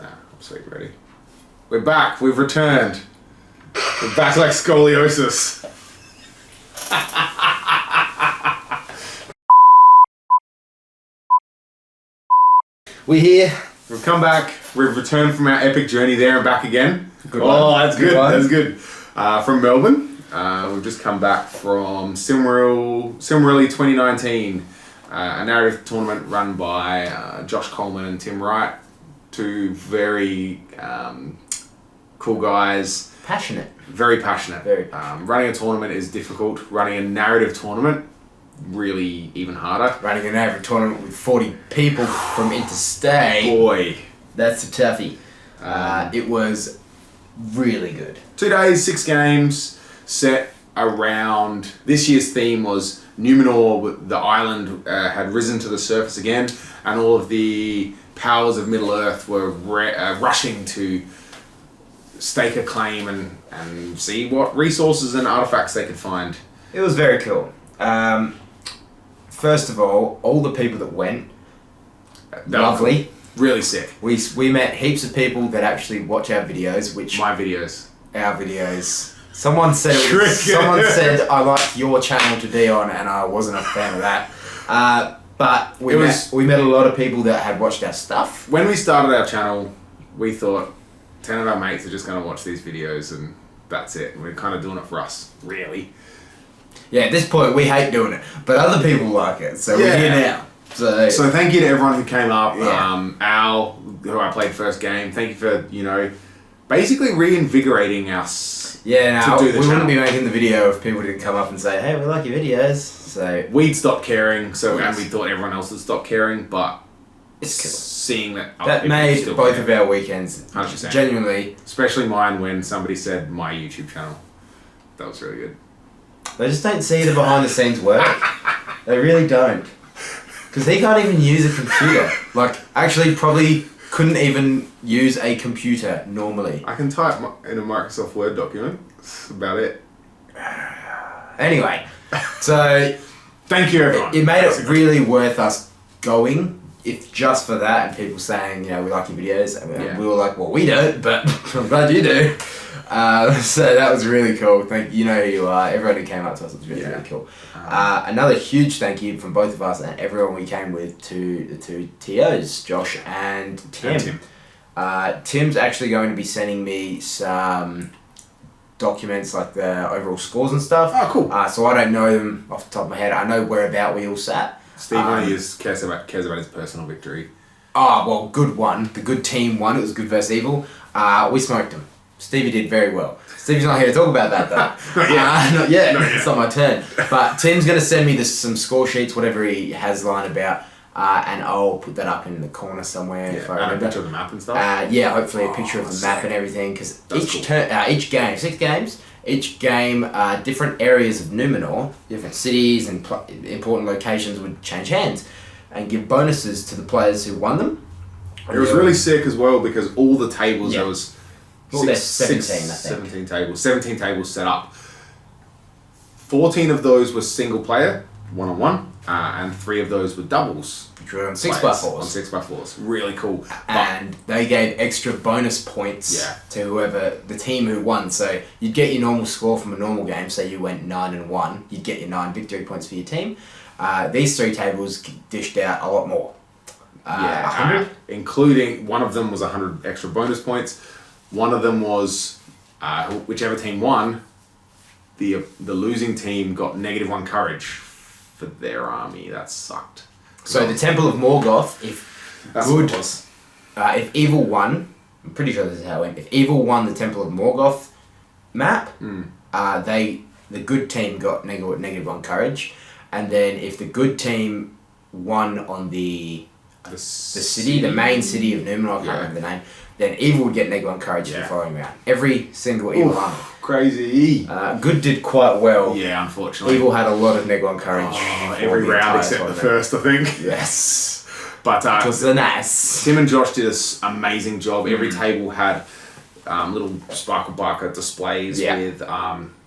Nah, I'm sleep ready. We're back. We've returned. We're back like scoliosis. We're here. We've come back. We've returned from our epic journey there and back again. Good one. That's good. That's good. From Melbourne. We've just come back from Silmarilli 2019, a narrative tournament run by Josh Coleman and Tim Wright, two very cool guys. Passionate. Very passionate. Very passionate. Running a tournament is difficult. Running a narrative tournament, really even harder. Running a narrative tournament with 40 people from interstate. Boy. That's a toughie. It was really good. 2 days, 6 games, set around... This year's theme was Numenor, the island had risen to the surface again, and all of the powers of Middle-earth were rushing to stake a claim and see what resources and artifacts they could find. It was very cool. First of all the people that went, lovely. Really sick. We met heaps of people that actually watch our videos, which... My videos. Our videos. Someone said I like your channel to be on, and I wasn't a fan of that. But we met a lot of people that had watched our stuff. When we started our channel, we thought 10 of our mates are just going to watch these videos and that's it. We're kind of doing it for us, really. Yeah, at this point we hate doing it, but other people like it, so we're here now. So thank you to everyone who came up. Yeah. Al, who I played first game, thank you for, basically reinvigorating us. Yeah, we wouldn't be making the video if people didn't come up and say, hey, we like your videos. So we'd stopped caring, and we thought everyone else would stop caring, but it's cool. Seeing that made both of our weekends 100%. Genuinely. Especially mine when somebody said my YouTube channel. That was really good. They just don't see the behind the scenes work. They really don't. Because he can't even use a computer. Actually probably couldn't even use a computer normally. I can type in a Microsoft Word document. That's about it. Anyway, so... Thank you, everyone. It made it really worth us going, if just for that, and people saying, we like your videos. And we were like, well, we don't, but I'm glad you do. So that was really cool. Thank you. Know who you are. Everyone who came up to us was really, really cool. Another huge thank you from both of us and everyone we came with to the two TOs, Josh and Tim. Tim's actually going to be sending me some documents, like the overall scores and stuff. Oh, cool. So I don't know them off the top of my head. I know whereabout we all sat. Steve only cares about his personal victory. Oh, well, good one. The good team won. It was good versus evil. We smoked them. Stevie did very well. Stevie's not here to talk about that, though. Not yet. It's not my turn. But Tim's going to send me some score sheets, whatever he has lying about, and I'll put that up in the corner somewhere if I remember. A picture of the map and stuff? Hopefully a picture of the map and everything, because each game, 6 games, each game, different areas of Numenor, different cities and important locations would change hands and give bonuses to the players who won them. It was really sick as well, because all the tables, there was... there's 17, I think. 17 tables set up. 14 of those were single player, one-on-one, and 3 of those were doubles. Which were on 6x4s. On 6x4s. Really cool. And they gave extra bonus points to whoever, the team who won. So you'd get your normal score from a normal game, say you went 9-1, you'd get your 9 victory points for your team. These 3 tables dished out a lot more. 100? Including, one of them was 100 extra bonus points. One of them was, whichever team won, the losing team got -1 courage for their army. That sucked. So the Temple of Morgoth, if evil won, I'm pretty sure this is how it went. If evil won the Temple of Morgoth map, the good team got -1 courage, and then if the good team won on the city, the main city of Numenor, I can't remember the name, then evil would get -1 courage for the following round. Every single evil army. Crazy. Good did quite well. Yeah, unfortunately. Evil had a lot of -1 courage. Every round except the first, I think. Yes. But it was nice. Tim and Josh did an amazing job. Every table had little sparkle barker displays with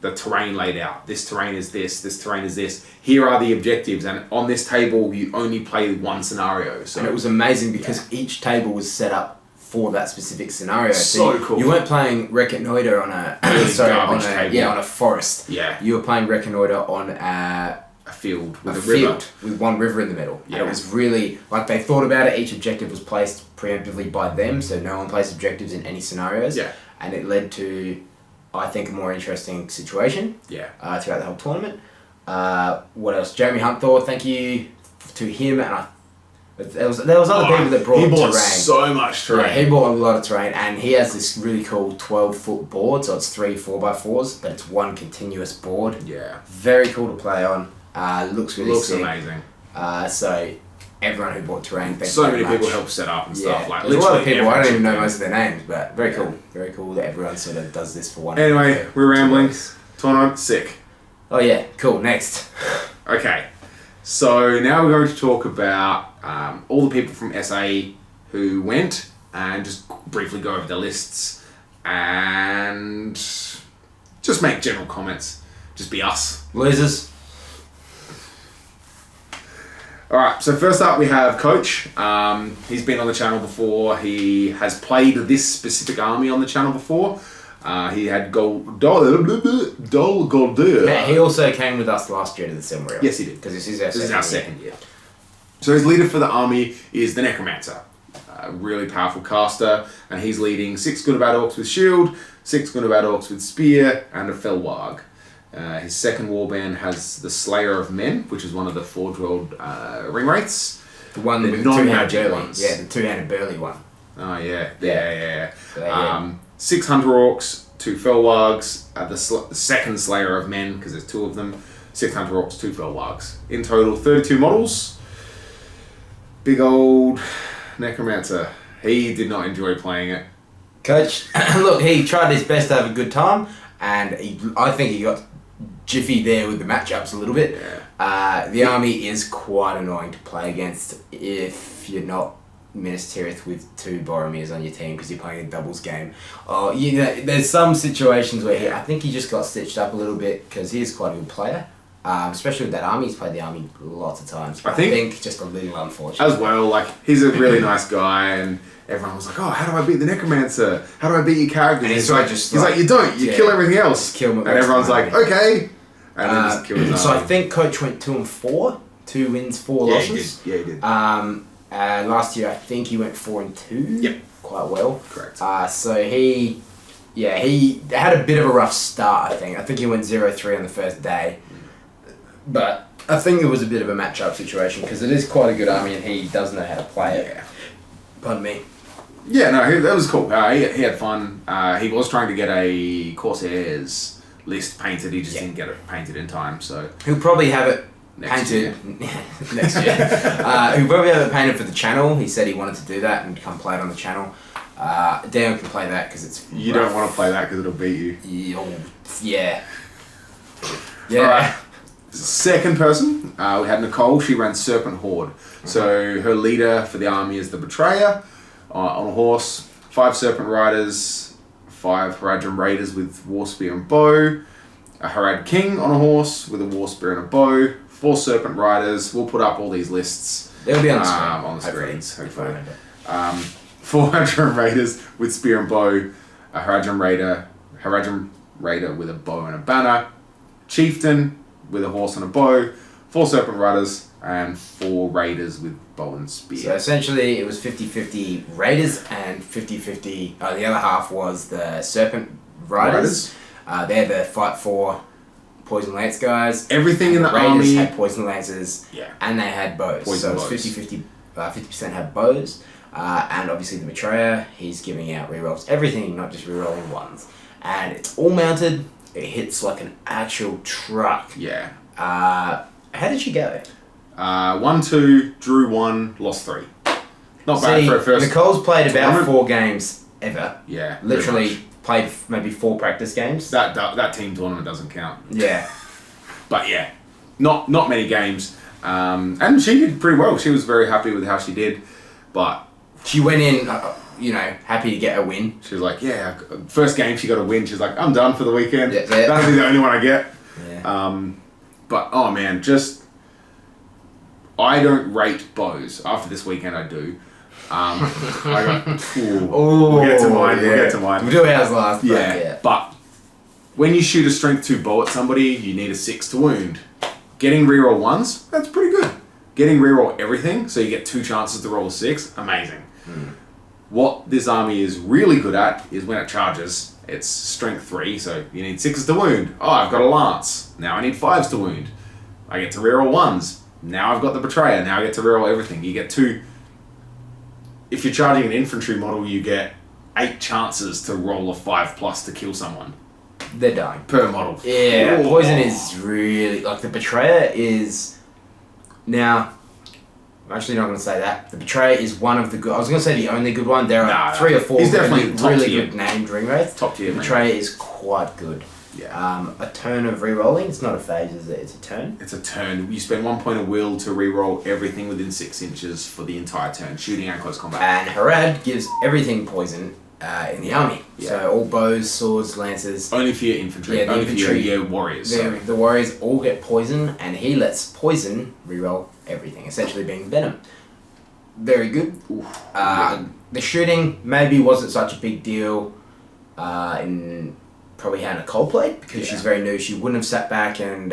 the terrain laid out. This terrain is this terrain is this. Here are the objectives, and on this table you only play one scenario. So. And it was amazing because each table was set up for that specific scenario. So cool. You weren't playing Reconnoiter on a on a forest. Yeah. You were playing Reconnoiter on a field with a field river. with one river in the middle. Yeah. And it was really, like, they thought about it. Each objective was placed preemptively by them, so no one placed objectives in any scenarios. Yeah. And it led to, I think, a more interesting situation. Yeah. Throughout the whole tournament. What else? Jeremy Huntthor, thank you to him, and there was other people that brought he bought terrain. so much terrain. Yeah, he bought a lot of terrain, and he has this really cool 12-foot board, so it's 3 4x4s, but it's one continuous board. Yeah. Very cool to play on. Looks really Looks sick. amazing. So everyone who bought terrain, thanks So very many much. people help set up and stuff. Like there's a lot of literally people. I don't every even know chicken. most of their names, but very cool. Very cool that everyone sort of does this for one. Anyway, we're rambling. Tournament, sick. Oh yeah, cool. Next. Okay, so now we're going to talk about all the people from SA who went and just briefly go over the lists and just make general comments. Just be us. Losers. Alright, so first up we have Coach. He's been on the channel before. He has played this specific army on the channel before. He had Dol Goldur. Yeah, he also came with us last year to the Silmarilli. Yes, he did. Because this is our second year. So his leader for the army is the Necromancer. A really powerful caster, and he's leading 6 Gundabad Orcs with Shield, 6 Gundabad Orcs with Spear, and a Felwarg. His second warband has the Slayer of Men, which is one of the Forge World ring wraiths. The one The with the two-handed non-magic burly. ones. Yeah, the two-handed burly one. Oh, yeah. So, yeah. 6 Hunter Orcs, 2 Felwargs, the second Slayer of Men, because there's 2 of them, 6 Hunter Orcs, 2 Felwargs. In total, 32 models. Big old Necromancer. He did not enjoy playing it. Coach, look, he tried his best to have a good time, and I think he got jiffy there with the matchups a little bit. Yeah. The army is quite annoying to play against if you're not Minas Tirith with 2 Boromirs on your team because you're playing a doubles game. Oh, you know, there's some situations where I think he just got stitched up a little bit because he is quite a good player. Especially with that army, he's played the army lots of times. But I think just a little unfortunate. As well, like, he's a really nice guy, and everyone was like, oh, how do I beat the Necromancer? How do I beat your characters? And he's like, you don't, you kill everything else. Kill him. And everyone's like, okay. And then just kill his So I army. think Coach went 2-4. 2 wins, 4 losses. Yeah, he did. Last year I think he went 4-2. Yep. Quite well. Correct. So he had a bit of a rough start, I think. I think he went 0-3 on the first day. But I think it was a bit of a matchup situation because it is quite a good army and he does know how to play it. Pardon me. Yeah, no, that was cool. He had fun. He was trying to get a Corsairs list painted. He just didn't get it painted in time. So he'll probably have it next painted next year. He'll probably have it painted for the channel. He said he wanted to do that and come play it on the channel. Dan can play that because it's you don't want to play that because it'll beat you. Yeah. All right. Second person, we had Nicole. She ran Serpent Horde. So her leader for the army is the Betrayer on a horse. 5 Serpent Riders, 5 Haradrim Raiders with War Spear and Bow. A Harad King on a horse with a War Spear and a Bow. 4 Serpent Riders. We'll put up all these lists. They'll be on the screen. On the screens, hopefully. 4 Haradrim Raiders with Spear and Bow. A Haradrim Raider with a bow and a banner. Chieftain with a horse and a bow, 4 Serpent Riders, and 4 Raiders with bow and spear. So essentially it was 50-50 Raiders and 50-50, the other half was the Serpent Riders. They're the fight for Poison Lance guys. Everything in the Raiders army had Poison Lances, and they had bows. Poison so bows. It's 50-50, 50% had bows, and obviously the Betrayer, he's giving out rerolls. Everything, not just rerolling ones. And it's all mounted. It hits like an actual truck. Yeah. How did you go? 1-2, drew 1, lost 3. Not bad for a first. Nicole's played about 4 games ever. Yeah. Literally played maybe 4 practice games. That team tournament doesn't count. Yeah. But yeah, not many games. And she did pretty well. She was very happy with how she did. But she went in, happy to get a win. She was like, yeah, first game she got a win. She's like, I'm done for the weekend. Yeah. That'll be the only one I get. Yeah. But, oh man, I don't rate bows. After this weekend I do. I got. Oh, we'll get to mine. yeah. We'll get to mine. We'll do ours last. But Yeah, but when you shoot a strength 2 bow at somebody, you need a 6 to wound. Getting reroll 1s, that's pretty good. Getting reroll everything, so you get 2 chances to roll a 6, amazing. What this army is really good at is when it charges, it's strength 3, so you need 6s to wound. Oh, I've got a lance. Now I need 5s to wound. I get to reroll 1s. Now I've got the betrayer. Now I get to reroll everything. You get 2. If you're charging an infantry model, you get 8 chances to roll a 5+ to kill someone. They're dying. Per model. Yeah, poison is really... Like, the betrayer is... Now, I'm actually not going to say that. The betrayer is one of the good... I was going to say the only good one. There are 3 or 4 he's definitely really good named ring wraiths. Top tier. The betrayer is quite good. Yeah. A turn of re-rolling. It's not a phase, is it? It's a turn. It's a turn. You spend 1 point of will to re-roll everything within 6 inches for the entire turn, shooting and close combat. And Harad gives everything poison in the army. Yeah. So all bows, swords, lances. Only for your infantry. Yeah, the only infantry. for your warriors. The warriors all get poison, and he lets poison re-roll everything, essentially being venom. Very good. The shooting maybe wasn't such a big deal in probably Hannah Coldplate because she's very new. She wouldn't have sat back and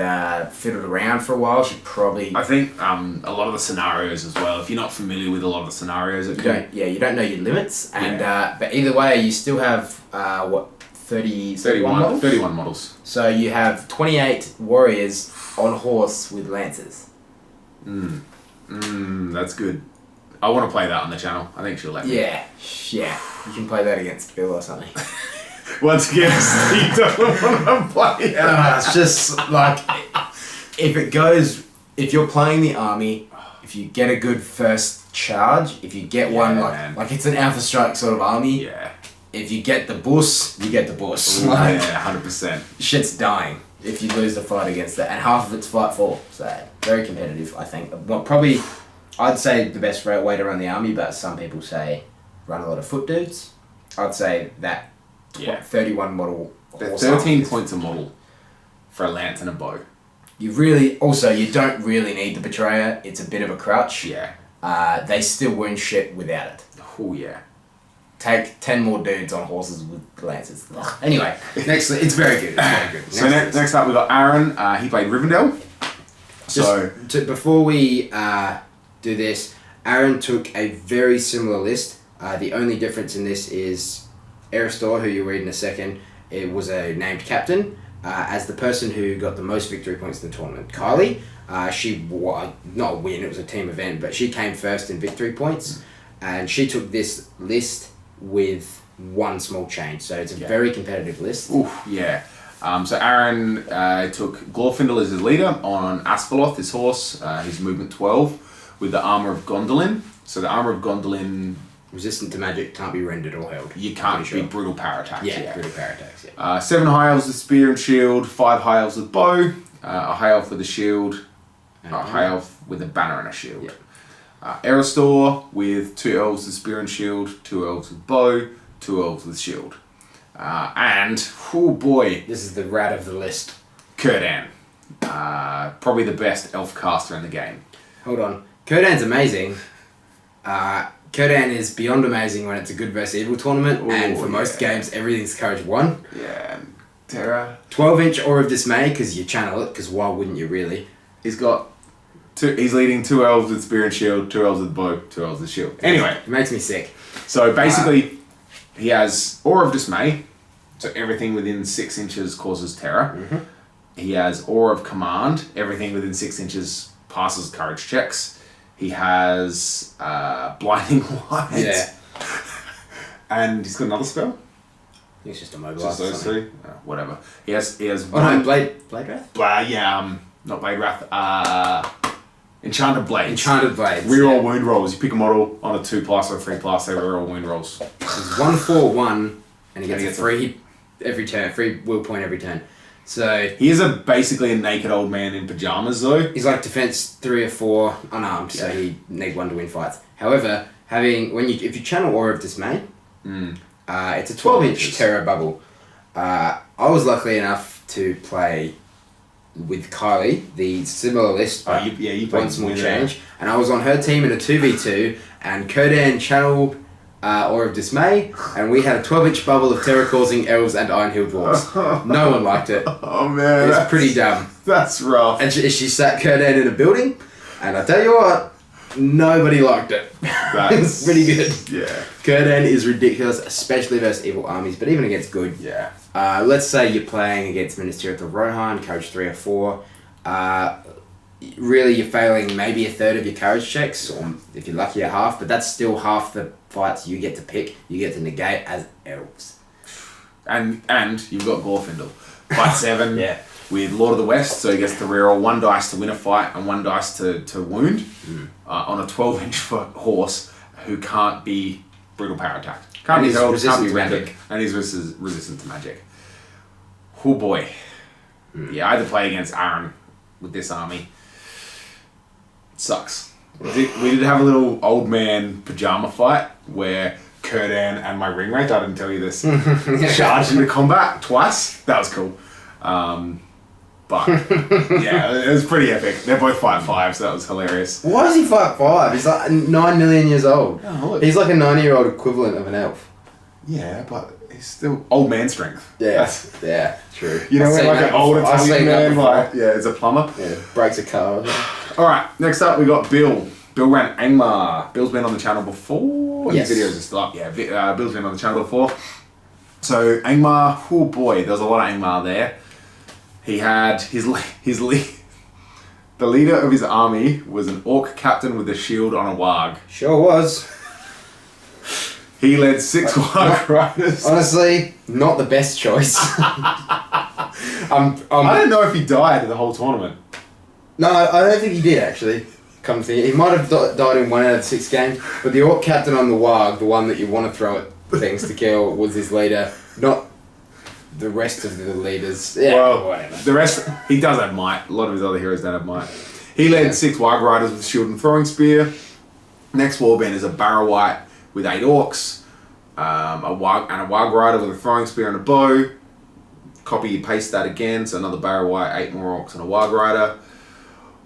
fiddled around for a while. She probably... I think a lot of the scenarios as well, if you're not familiar with a lot of the scenarios... You don't know your limits. And but either way, you still have, 31 models? 31 models. So you have 28 warriors on horse with lances. That's good. I want to play that on the channel. I think she'll let me. Yeah. You can play that against Bill or something. Once again, Steve doesn't want to play. It's just like, if you're playing the army, if you get a good first charge, if you get one, like it's an Alpha Strike sort of army. Yeah. If you get the boss, you get the boss. Ooh, yeah, 100%. Shit's dying if you lose the fight against that, and half of it's fight for. So very competitive, I think. Well, probably, I'd say the best way to run the army, but some people say run a lot of foot dudes. I'd say that 31 model. They're 13 points a model for a lance and a bow. You don't really need the betrayer. It's a bit of a crutch. Yeah. They still wound shit without it. Oh yeah. Take 10 more dudes on horses with lances. Anyway, it's very good. It's very good. So next up we got Aaron. He played Rivendell. Before we do this, Aaron took a very similar list. The only difference in this is Aristor, who you'll read in a second, it was a named captain as the person who got the most victory points in the tournament. Kylie, she not a win, it was a team event, but she came first in victory points, and she took this list with one small change, so it's a very competitive list. Yeah. So Aaron took Glorfindel as his leader on Asphaloth, his horse, his movement 12, with the armor of Gondolin. So the armor of Gondolin... Resistant to magic, can't be rendered or held. You can't be brutal power attacks. Brutal power attacks, 7 high elves with spear and shield, 5 high elves with bow, a high elf with a shield, a high elf with a banner and a shield. Aristor with 2 elves with spear and shield, 2 elves with bow, 2 elves with shield. And, oh boy. This is the rat of the list. Círdan. Probably the best elf caster in the game. Hold on. Círdan's amazing. Círdan is beyond amazing when it's a good versus evil tournament, and for most games, everything's courage 1. Yeah. Terra. 12-inch Aura of Dismay, because you channel it, because why wouldn't you really? He's leading 2 elves with spear and shield, 2 elves with bow, 2 elves with shield. Anyway. It makes me sick. So basically, he has Aura of Dismay, so everything within 6 inches causes terror. He has Aura of Command, everything within 6 inches passes courage checks. He has Blinding Light. Yeah. And he's got another spell? It's just a mobile. Just those 3? Whatever. He has Blade Wrath? Not Blade Wrath. Enchanted Blades. Enchanted Blades. Reroll wound rolls. You pick a model on a 2+ or 3+, they reroll wound rolls. It's 1/4/1, and he gets a free every turn, free will point every turn. So he is basically a naked old man in pajamas, though. He's like defense 3 or 4, unarmed, so he need 1 to win fights. However, if you channel Aura of Dismay, it's a 12-inch terror bubble. I was lucky enough to play with Kylie, the similar list, you played one small change, and I was on her team in a 2v2, and Kurdan channeled Aura of Dismay, and we had a 12-inch bubble of terror-causing elves and iron-heeled dwarves. No one liked it. Oh man, It's pretty dumb. That's rough. And she sat Kurdan in a building, and I tell you what, nobody liked it. It's pretty good. Yeah. Kurdan is ridiculous, especially versus evil armies, but even against good. Yeah. Let's say you're playing against Ministerial of Rohan, courage 3 or 4. Really, you're failing maybe a third of your courage checks, or if you're lucky, a half, but that's still half the fights you get to pick, you get to negate as elves. And you've got Gorfindel. Fight 7 Yeah. with Lord of the West, so he gets to reroll 1 dice to win a fight and 1 dice to wound on a 12-inch horse who can't be brutal power attacked. Can't be held, can't be rendered, and he's resistant to magic. Oh boy. Yeah, I had to play against Aaron with this army. Sucks. We did have a little old man pajama fight where Kurdan and my ring rate, I didn't tell you this, charged into combat twice. That was cool. But yeah, it was pretty epic. They're both fight 5, so that was hilarious. Why does he fight 5? He's like 9 million years old. Oh, look. He's like a 90-year-old equivalent of an elf. Yeah, but he's still old man strength. Yeah, yeah, true. You know when like an old Italian man, like, yeah, is a plumber? Yeah, breaks a car. Alright, next up we got Bill. Bill ran Angmar. Bill's been on the channel before. Yes. His videos are still up. Yeah, Bill's been on the channel before. So Angmar, oh boy, there was a lot of Angmar there. He had the leader of his army was an orc captain with a shield on a warg. Sure was. He led 6 warg riders. Honestly, not the best choice. I don't know if he died the whole tournament. No, I don't think he did actually. Come to think, he might have died in 1 out of 6 games, but the orc captain on the warg, the one that you want to throw at things to kill, was his leader, not the rest of the leaders. Yeah, well, whatever. The rest, he does have might. A lot of his other heroes don't have might. He led 6 warg riders with shield and throwing spear. Next warband is a Barrow-wight with 8 orcs, a warg rider with a throwing spear and a bow. Copy paste that again, so another Barrow-wight, 8 more orcs and a warg rider.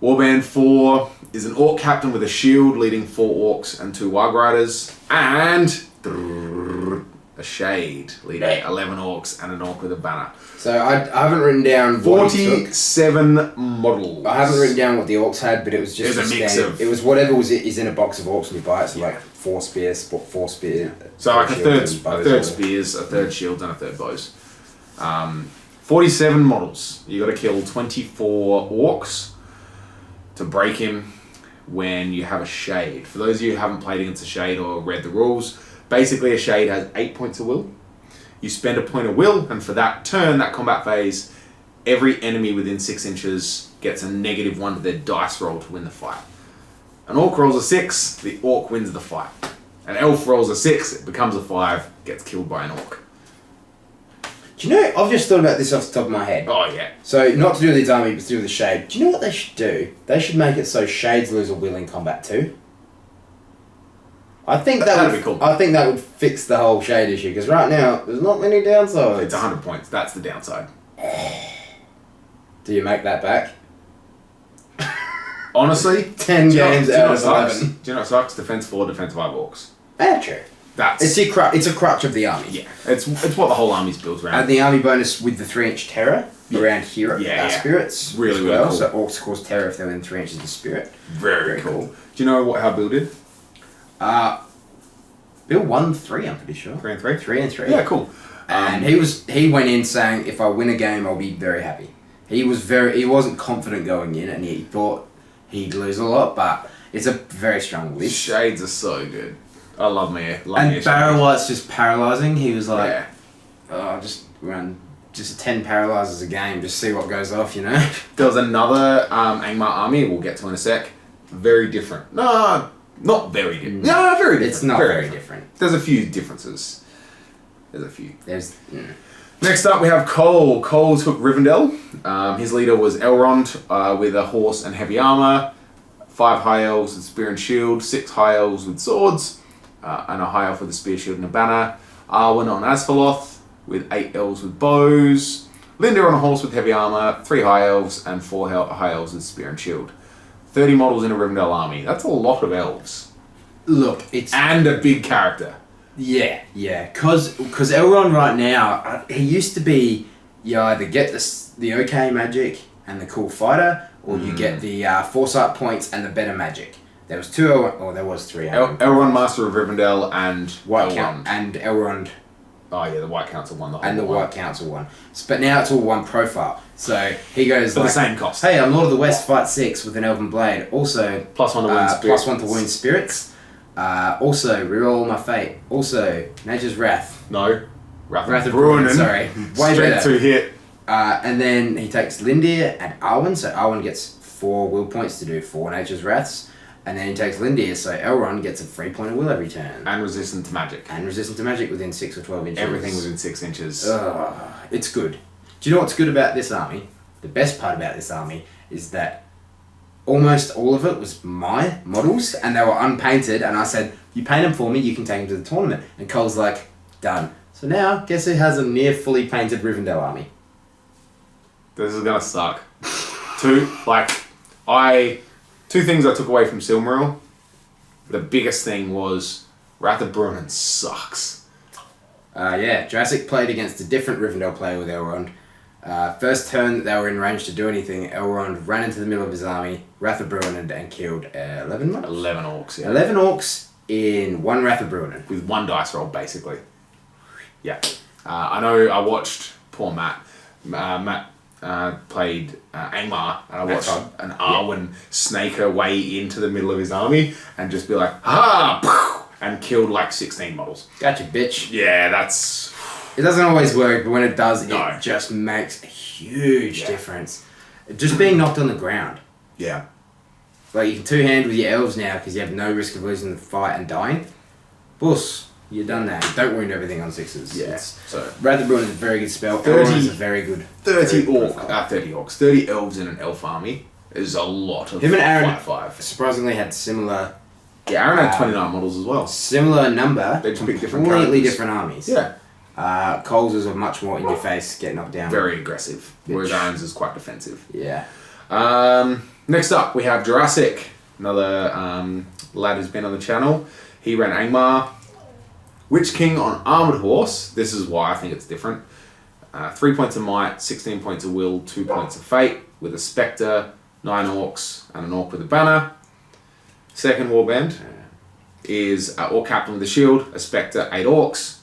Warband 4 is an orc captain with a shield leading 4 orcs and 2 warg riders, and a shade leading 11 orcs and an orc with a banner. So I haven't written down what he took. 47 models. I haven't written down what the orcs had, but it was just It was a mix of- It was whatever is in a box of orcs when you buy it. So like 4 spears, 4 spears. So like a third shields, spears, a third shields, and a third bows. 47 models. You got to kill 24 orcs to break him when you have a shade. For those of you who haven't played against a shade or read the rules, basically a shade has 8 points of will. You spend a point of will, and for that turn, that combat phase, every enemy within 6 inches gets a -1 to their dice roll to win the fight. An orc rolls a 6, the orc wins the fight. An elf rolls a 6, it becomes a 5, gets killed by an orc. Do you know, I've just thought about this off the top of my head. Oh yeah. So, not to do with his army, but to do with the shade. Do you know what they should do? They should make it so shades lose a will in combat too. I think That'd would be cool. I think that would fix the whole shade issue, because right now, there's not many downsides. It's 100 points, that's the downside. Do you make that back? Honestly, 10 games out of sucks? 11. Do you know what sucks? Defense 4, defense 5 orcs. Yeah, true. That's It's a crutch of the army. yeah. It's what the whole army's built around. And the army bonus with the 3-inch terror around hero spirits. Really, as really well. cool. So orcs cause terror if they're in 3 inches of spirit. Very cool. Do you know how Bill did? Bill won 3, I'm pretty sure. 3 and 3. 3 and 3. Yeah, cool. And he went in saying, if I win a game, I'll be very happy. He wasn't confident going in, and he thought he'd lose a lot, but it's a very strong list. Shades are so good. I love me. And Barrow-wight's just paralysing. He was like, Yeah. oh, just run just 10 paralyzes a game, just see what goes off, you know? There was another Angmar army we'll get to in a sec. Very different. No, not very different. No, very different. It's not very different. There's a few differences. There's a few. Next up we have Cole. Cole took Rivendell. His leader was Elrond with a horse and heavy armour. 5 high elves with spear and shield. 6 high elves with swords. And a high elf with a spear, shield and a banner. Arwen on Asphalloth with 8 elves with bows. Linda on a horse with heavy armour. 3 high elves and 4 high elves with spear and shield. 30 models in a Rivendell army. That's a lot of elves. Look, it's... And a big character. Yeah. Because Elrond right now, he used to be, you either get the okay magic and the cool fighter, or you get the foresight points and the better magic. There was two, or there was three. Elrond, Master of Rivendell, and Elrond. And Elrond. Oh yeah, the White Council won the whole And the one. White Council one. But now it's all one profile. So he goes for like, the same cost. Hey, I'm Lord of the West, fight 6 with an Elven Blade. Also, +1 to wound spirits. +1 to wound spirits. Also, reroll my fate. Also, Nature's Wrath. No. Wrath of of Brunnen, Brunnen. sorry. Way Straight better. to hit. And then he takes Lindir and Arwen. So Arwen gets 4 will points to do 4 Nature's Wraths. And then he takes Lindir, so Elrond gets a free point of will every turn. And resistant to magic. And resistant to magic within 6 or 12 inches. Everything within 6 inches. It's good. Do you know what's good about this army? The best part about this army is that almost all of it was my models, and they were unpainted, and I said, you paint them for me, you can take them to the tournament. And Cole's like, done. So now, guess who has a near fully painted Rivendell army? This is gonna suck. Two things I took away from Silmaril. The biggest thing was Wrath of Brunnen sucks. Jurassic played against a different Rivendell player with Elrond. First turn that they were in range to do anything, Elrond ran into the middle of his army, Wrath of Brunnen, and killed 11 monks? 11 orcs, yeah. 11 orcs in 1 Wrath of Brunnen. With 1 dice roll, basically. Yeah. I know I watched poor Matt. Matt played Angmar, and I watched an Arwen snake her way into the middle of his army and just be like, ha! And killed like 16 models. Gotcha, bitch. Yeah, that's... It doesn't always work, but when it does, No. it just makes a huge difference. Just being knocked on the ground. Yeah. Like, you can two-hand with your elves now because you have no risk of losing the fight and dying. Boss, you've done that. Don't wound everything on 6s. Yeah. So Wrath of Brunnen is a very good spell. 30 Elrond is a very good... 30 very good orcs, 30 elves in an elf army is a lot of Him and Aaron 5. surprisingly had similar Yeah, Aaron had 29 models as well. Similar number, They just pick different completely characters. different armies. Yeah. Cole's was a much more in-your-face, get knocked down. Very aggressive, whereas Aaron's is quite defensive. Yeah. Next up, we have Jurassic, another lad who's been on the channel. He ran Angmar. Witch King on Armoured Horse. This is why I think it's different. 3 points of Might, 16 points of Will, 2 points of Fate, with a Spectre, 9 Orcs, and an Orc with a Banner. Second Warband is an Orc Captain with a Shield, a Spectre, 8 Orcs.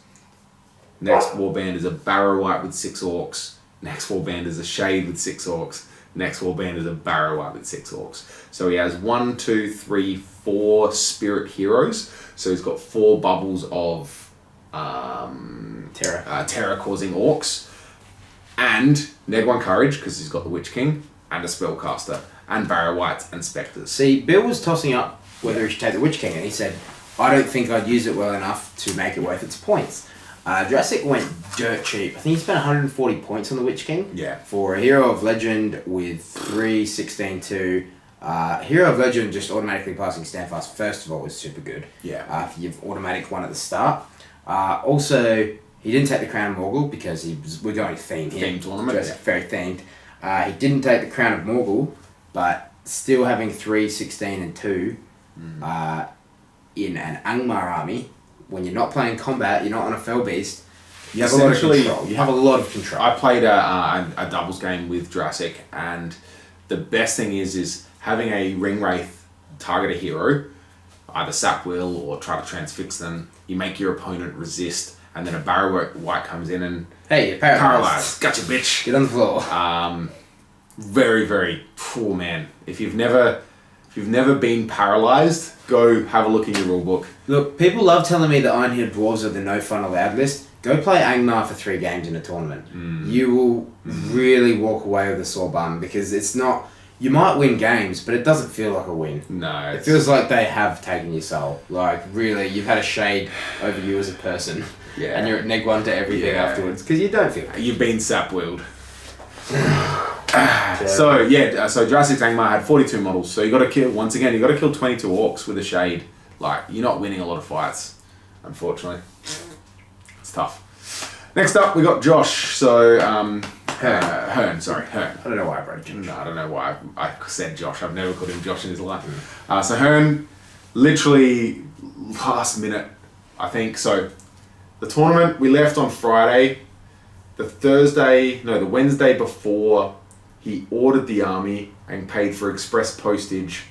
Next Warband is a Barrow Wight with 6 Orcs. Next Warband is a Shade with 6 Orcs. Next Warband is a Barrow Wight with 6 Orcs. So he has 1, 2, 3, 4 Spirit Heroes. So he's got 4 bubbles of terror causing orcs, and Neg1 Courage because he's got the Witch King, and a Spellcaster, and Barrow Wights and Spectres. See, Bill was tossing up whether he should take the Witch King, and he said, I don't think I'd use it well enough to make it worth its points. Jurassic went dirt cheap. I think he spent 140 points on the Witch King. Yeah. For a Hero of Legend with 3, 16, 2. Hero of Legend just automatically passing Standfast first of all was super good. Yeah. If you've automatic one at the start. Also, he didn't take the Crown of Morgul because we're going theme here. Themed tournament. Jurassic, very themed. He didn't take the Crown of Morgul, but still having 3, 16 and 2 in an Angmar army, when you're not playing combat, you're not on a Fell Beast, you have a lot of control. You have a lot of control. I played a doubles game with Jurassic, and the best thing is having a Ring Wraith target a hero, either sap will or try to transfix them. You make your opponent resist, and then a Barrow Wight comes in and hey, you're paralyzed. Gotcha, bitch. Get on the floor. Very, very poor man. If you've never been paralyzed, go have a look in your rulebook. Look, people love telling me that Iron-Haired Dwarves are the no fun allowed list. Go play Angmar for 3 games in a tournament. You will really walk away with a sore bum because it's not... You might win games, but it doesn't feel like a win. No. It feels like they have taken your soul. Like, really, you've had a shade over you as a person. Yeah. And you're at neg 1 to everything afterwards because you don't feel... You've been sap-willed. So Jurassic Angmar had 42 models. So you got to kill 22 orcs with a shade. Like, you're not winning a lot of fights, unfortunately. It's tough. Next up, we got Josh. So Hearn. I don't know why I wrote Josh. No, I don't know why I said Josh. I've never called him Josh in his life. So Hearn literally last minute, I think. So the tournament, we left on Friday. The Wednesday before, he ordered the army and paid for express postage.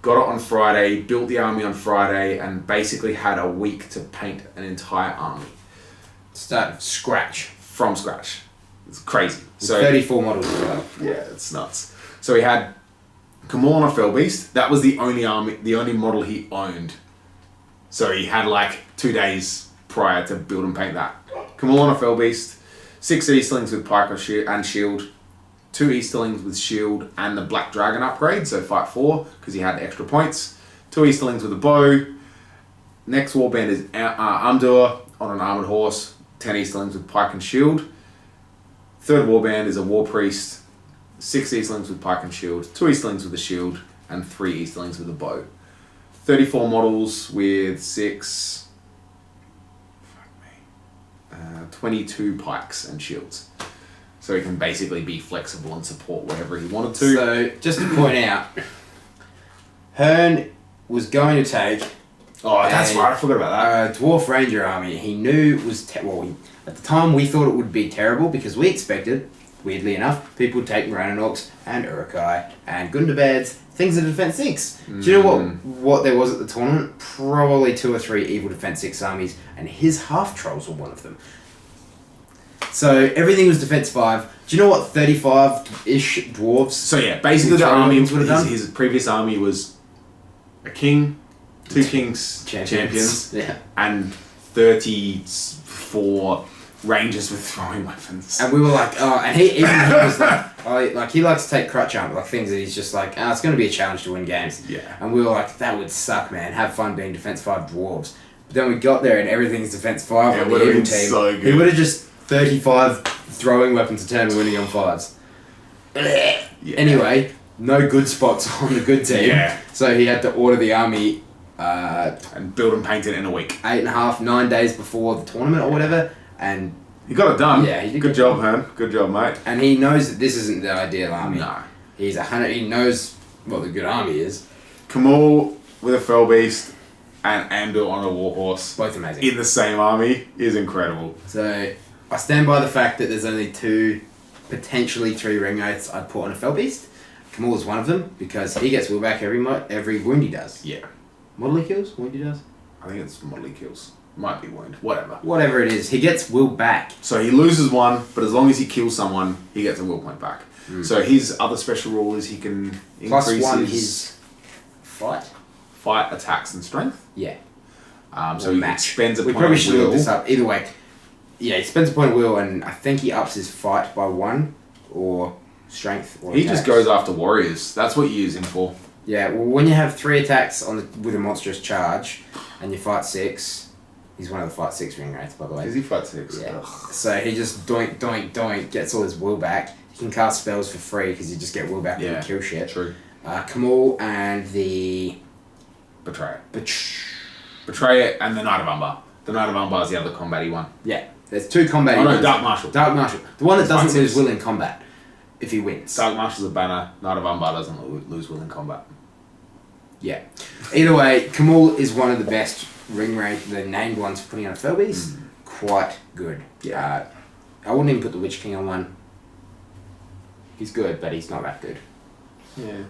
Got it on Friday, built the army on Friday, and basically had a week to paint an entire army. Start scratch. From scratch. It's crazy. So 34 models as well. Yeah, it's nuts. So he had Kamal on a Fellbeast. That was the only model he owned. So he had like 2 days prior to build and paint that. Kamal on a Fellbeast, 6 Eastlings with Pike and Shield, 2 Easterlings with Shield and the Black Dragon upgrade, so fight 4, because he had extra points. 2 Easterlings with a bow. Next warband is Amdur on an armoured horse, 10 Easterlings with Pike and Shield. Third warband is a War Priest, 6 Eastlings with Pike and Shield, 2 Eastlings with a Shield, and 3 Eastlings with a bow. 34 models with 22 pikes and shields. So he can basically be flexible and support whatever he wanted to. So, just to point out, Hearn was going to take... Oh, that's right, I forgot about that. Dwarf Ranger army. He knew it was... at the time, we thought it would be terrible because we expected, weirdly enough, people would take Moranonox and Uruk-hai and Gundabeds, things of Defense 6. Do you know what there was at the tournament? Probably 2 or 3 evil Defense 6 armies, and his half-trolls were one of them. So everything was Defense 5. Do you know what 35-ish dwarves... So yeah, basically the army, his previous army was a king, 2 kings champions yeah. and 34 rangers with throwing weapons. And we were like, oh, and he was like, he likes to take crutch armor, like things that he's just like, it's going to be a challenge to win games. Yeah. And we were like, that would suck, man. Have fun being Defense 5 dwarves. But then we got there and everything's Defense 5 on the evil team. So good. He would have just 35 throwing weapons a turn winning on 5s. Yeah. Anyway, no good spots on the good team. Yeah. So he had to order the army and build and paint it in a week. 8.5, 9 days before the tournament or whatever. And he got it done. Yeah, he did. Good job, man. Good job, mate. And he knows that this isn't the ideal army. No. He knows what the good army is. Kamal with a Fellbeast and Amdor on a Warhorse. Both amazing. In the same army is incredible. So I stand by the fact that there's only 2, potentially 3 ring wraiths I'd put on a Fellbeast. Kamal is one of them because he gets will back every wound he does. Yeah. Model he kills? Wound he does? I think it's model he kills. Might be wound. Whatever. Whatever it is, he gets will back. So he loses 1, but as long as he kills someone, he gets a will point back. So his other special rule is he can increase +1 his fight, attacks, and strength. Yeah. So he spends a we point probably of should will. look this up. Either way, yeah, he spends a point of will, and I think he ups his fight by 1 or strength. Or He attacks. just goes after warriors. That's what you use him for. Yeah, well, when you have 3 attacks with a monstrous charge, and you fight 6, he's one of the fight 6 ring wraiths, by the way. Is he fight 6? Yeah. Ugh. So he just doink, doink, doink, gets all his will back. He can cast spells for free because you just get will back when you kill shit. True. Kamal and the... Betray it. Betray it and the Knight of Umbar. The Knight of Umbar is the other combat-y one. Yeah, there's 2 combat Oh no, ones. Dark Marshal. Dark Marshal. The one that Fight doesn't lose 6. will in combat if he wins. Dark Marshal's a banner. Knight of Umbar doesn't lose will in combat. Yeah. Either way, Kamal is one of the best ring wraith, the named ones for putting on a Fellbeast. Quite good. Yeah. I wouldn't even put the Witch King on one. He's good, but he's not that good. Yeah.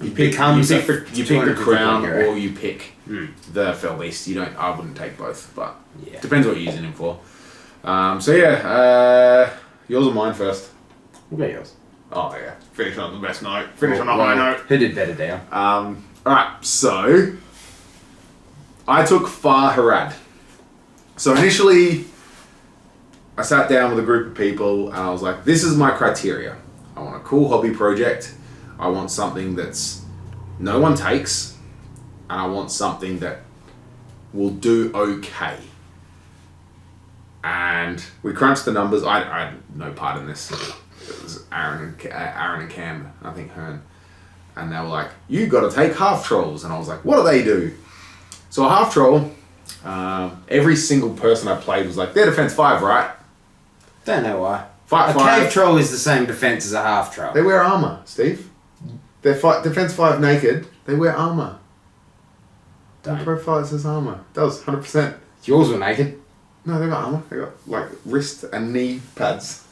He You pick becomes the a crown 250 hero. or you pick the Fellbeast. I wouldn't take both, but Yeah. depends what you're using him for. Yours or mine first? We'll go yours. Oh yeah, finish on the best note. Finish on a high note. Who did better, Dale? Alright, so I took Far Harad. So initially I sat down with a group of people and I was like, this is my criteria. I want a cool hobby project. I want something that's no one takes, and I want something that will do okay. And we crunched the numbers. I had no part in this. It was Aaron and Cam, and I think Hearn. And they were like, you got to take half trolls. And I was like, what do they do? So a half troll, every single person I played was like, they're defense 5, right? Don't know why. Fight A 5. cave troll is the same defense as a half troll. They wear armor, Steve. They're defense 5 naked. They wear armor. Don't. profile it says armor. It does 100%. Yours were naked. No, they got armor. They got like wrist and knee pads.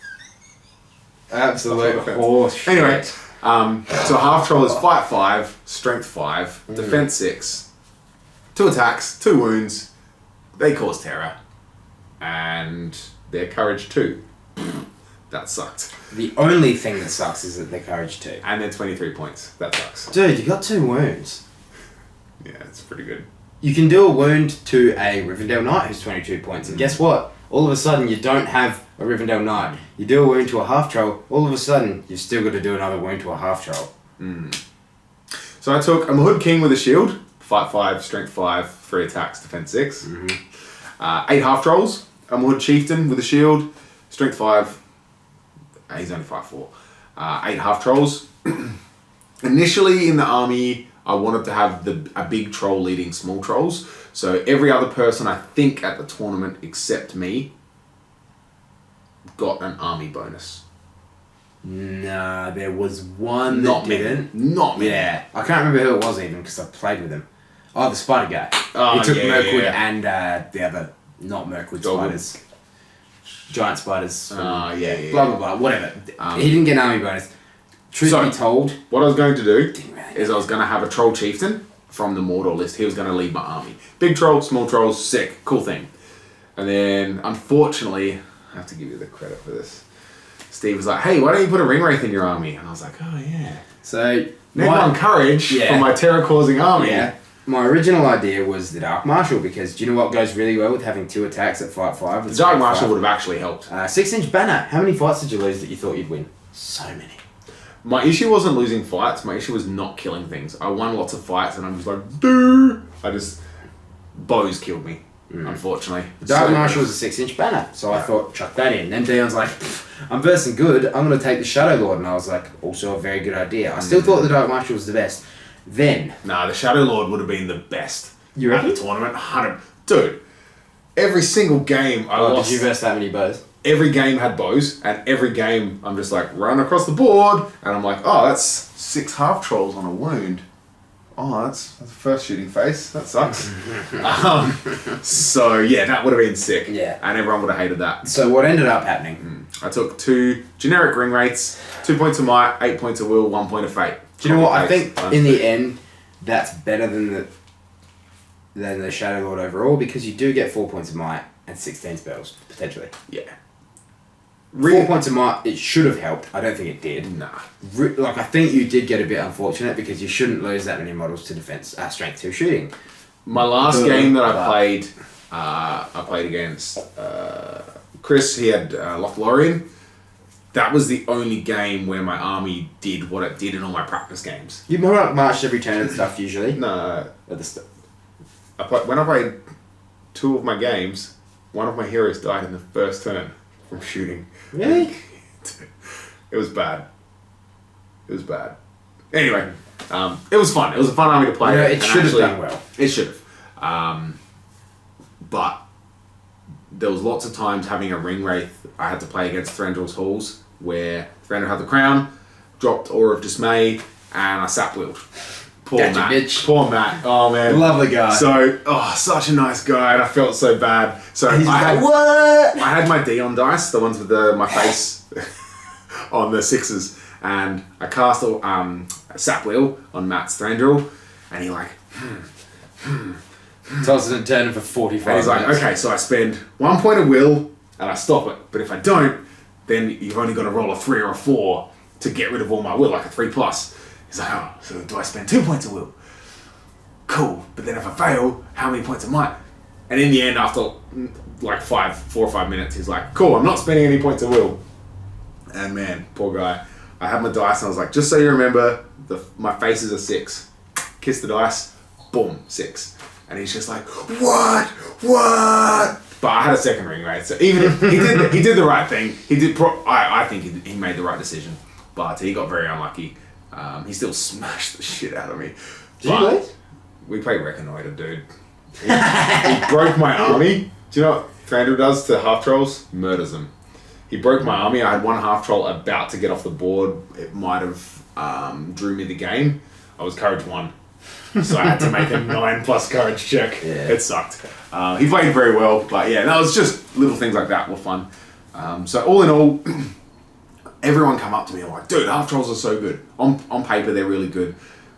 Absolute Defense. horse. Anyway, so half troll is fight 5, strength 5, defense 6, 2 attacks, 2 wounds. They cause terror, and their courage 2. That sucked. The only thing that sucks is that they're courage 2. And they're 23 points. That sucks. Dude, you got 2 wounds. Yeah, it's pretty good. You can do a wound to a Rivendell Knight who's 22 points, and guess what? All of a sudden, you don't have a Rivendell Knight. You do a wound to a half troll. All of a sudden, you've still got to do another wound to a half troll. So I took a Mahud King with a shield, fight 5, strength 5, 3 attacks, defense 6. 8 half trolls, a Mahud Chieftain with a shield, strength 5. He's only 5'4". 8 half trolls. Initially in the army, I wanted to have a big troll leading small trolls. So every other person, I think, at the tournament except me got an army bonus. Nah, there was one Not that many. didn't. Not many. Yeah, I can't remember who it was even because I played with him. Oh, the spider guy. Oh, he took yeah, Mirkwood yeah. and the other, not Mirkwood Dogwood. spiders. Giant spiders. Oh, yeah. Blah, blah, blah, whatever. He didn't get an army bonus. Truth So- be told, What I was going to do didn't really is I was going to have a troll chieftain from the Mordor list. He was going to lead my army. Big troll, small trolls, sick, cool thing. And then, unfortunately, I have to give you the credit for this. Steve was like, hey, why don't you put a ring wraith in your army? And I was like, oh yeah. So, Never on courage Yeah. for my terror-causing army. yeah, my original idea was the Dark Marshal because do you know what goes really well with having 2 attacks at fight 5? The Dark Marshal would have actually helped. 6-inch banner. How many fights did you lose that you thought you'd win? So many. My issue wasn't losing fights. My issue was not killing things. I won lots of fights and I'm just like, dude. Bows killed me, unfortunately. The Dark So- Marshal was a 6-inch banner, so I thought, chuck that in. Then Dion's like, I'm versing good, I'm going to take the Shadow Lord. And I was like, also a very good idea. I still thought the Dark Marshal was the best. Then, Nah, the Shadow Lord would have been the best. You at reckon? the tournament? 100. Dude, every single game I lost. did you verse that many bows? Every game had bows, and every game I'm just like, run across the board, and I'm like, oh, that's 6 half trolls on a wound. Oh, that's the first shooting face. That sucks. So, yeah, that would have been sick. Yeah. And everyone would have hated that. So what ended up happening? I took 2 generic ring rates, 2 points of might, 8 points of will, 1 point of fate. Do you know what? I Copy think paste. in the end, that's better than the Shadow Lord overall because you do get 4 points of might and 16 spells, potentially. Yeah. 4 points of might, it should have helped. I don't think it did. Nah. Like, I think you did get a bit unfortunate because you shouldn't lose that many models to defense, strength 2 shooting. My last But- game that I played against Chris. He had Lothlorien. That was the only game where my army did what it did in all my practice games. You marched every turn and stuff usually. No, At the st- when I played 2 of my games, one of my heroes died in the first turn from shooting. Really? It was bad. It was bad. Anyway, it was fun. It was a fun army to play. You know, it and should have actually- done well. It should have. But there was lots of times having a ring wraith. I had to play against Thranduil's Halls, where Thranduil had the crown, dropped Aura of Dismay, and I sap wheeled. Poor Gotcha, Matt. bitch. Poor Matt. Oh man. Lovely guy. So, such a nice guy, and I felt so bad. So He's I just had, like, what? I had my Dion dice, the ones with my face on the 6s, and I cast a sap wheel on Matt's Thranduil, and he like, Tosses and turning for 45 and he's like, minutes. okay, so I spend 1 point of will, and I stop it, but if I don't, then you've only got to roll a 3 or a 4 to get rid of all my will, like a 3+. He's like, oh, so do I spend 2 points of will? Cool, but then if I fail, how many points of might? And in the end, after like 4 or 5 minutes, he's like, cool, I'm not spending any points of will. And man, poor guy. I had my dice and I was like, just so you remember, my face is a 6. Kiss the dice, boom, 6. And he's just like, what? But I had a second ring, right? So even if he did the right thing. He did. I think he made the right decision, but he got very unlucky. He still smashed the shit out of me. Did you lose? We played Reconnoiter, dude. He broke my army. Do you know what Thranduil does to half trolls? Murders them. He broke my army. I had 1 half troll about to get off the board. It might have drew me the game. I was courage 1. So I had to make a 9+ courage check. Yeah. It sucked. He played very well, but yeah, no, it was just little things like that were fun. So all in all, everyone come up to me and like, dude, half trolls are so good. On paper, they're really good.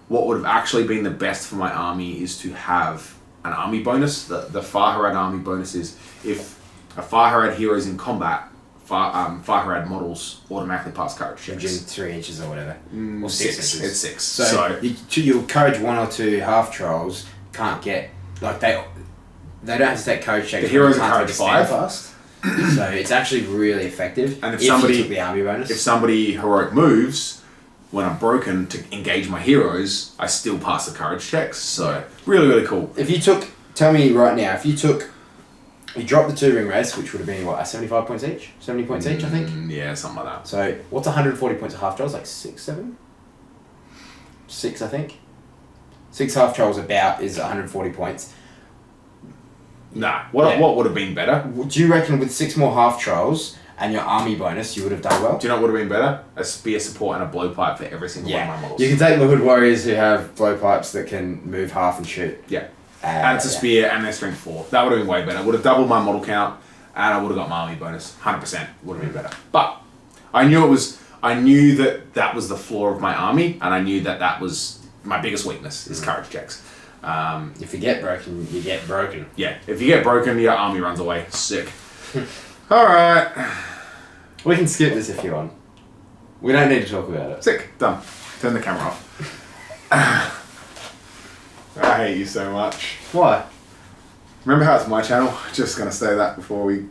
What would have actually been the best for my army is to have an army bonus. The Farharad army bonus is if a Farharad hero is in combat, Farharad models automatically pass courage checks. Within 3 inches or whatever. Or 6 Six. inches. It's 6. So your courage 1 or 2 half trolls can't get like they don't have to take courage checks. The heroes but are they can't courage take a 5. stand fast. So it's actually really effective. And if you somebody took the army bonus. if somebody heroic moves when I'm broken to engage my heroes, I still pass the courage checks. So really, really cool. If you took, tell me right now, if you dropped the 2 ring race, which would have been what, 75 points each, 70 points each, I think. Yeah, something like that. So what's 140 points of half trolls? Like 6, 7, 6, I think. 6 half trolls about is 140 points. Nah, what would have been better? Do you reckon with 6 more half trolls and your army bonus, you would have done well? Do you know what would have been better? A spear support and a blowpipe for every single one of my models. You can take the hood warriors who have blowpipes that can move half and shoot. Yeah. And it's a spear and their strength 4. That would have been way better. Would have doubled my model count and I would have got my army bonus. 100% would have been better. But I knew that was the flaw of my army, and I knew that was my biggest weakness is courage checks. If you get broken, you get broken. Yeah, if you get broken, your army runs away. Sick. Alright. We can skip this if you want. We don't need to talk about it. Sick. Done. Turn the camera off. I hate you so much. Why? Remember how it's my channel? Just gonna say that before we...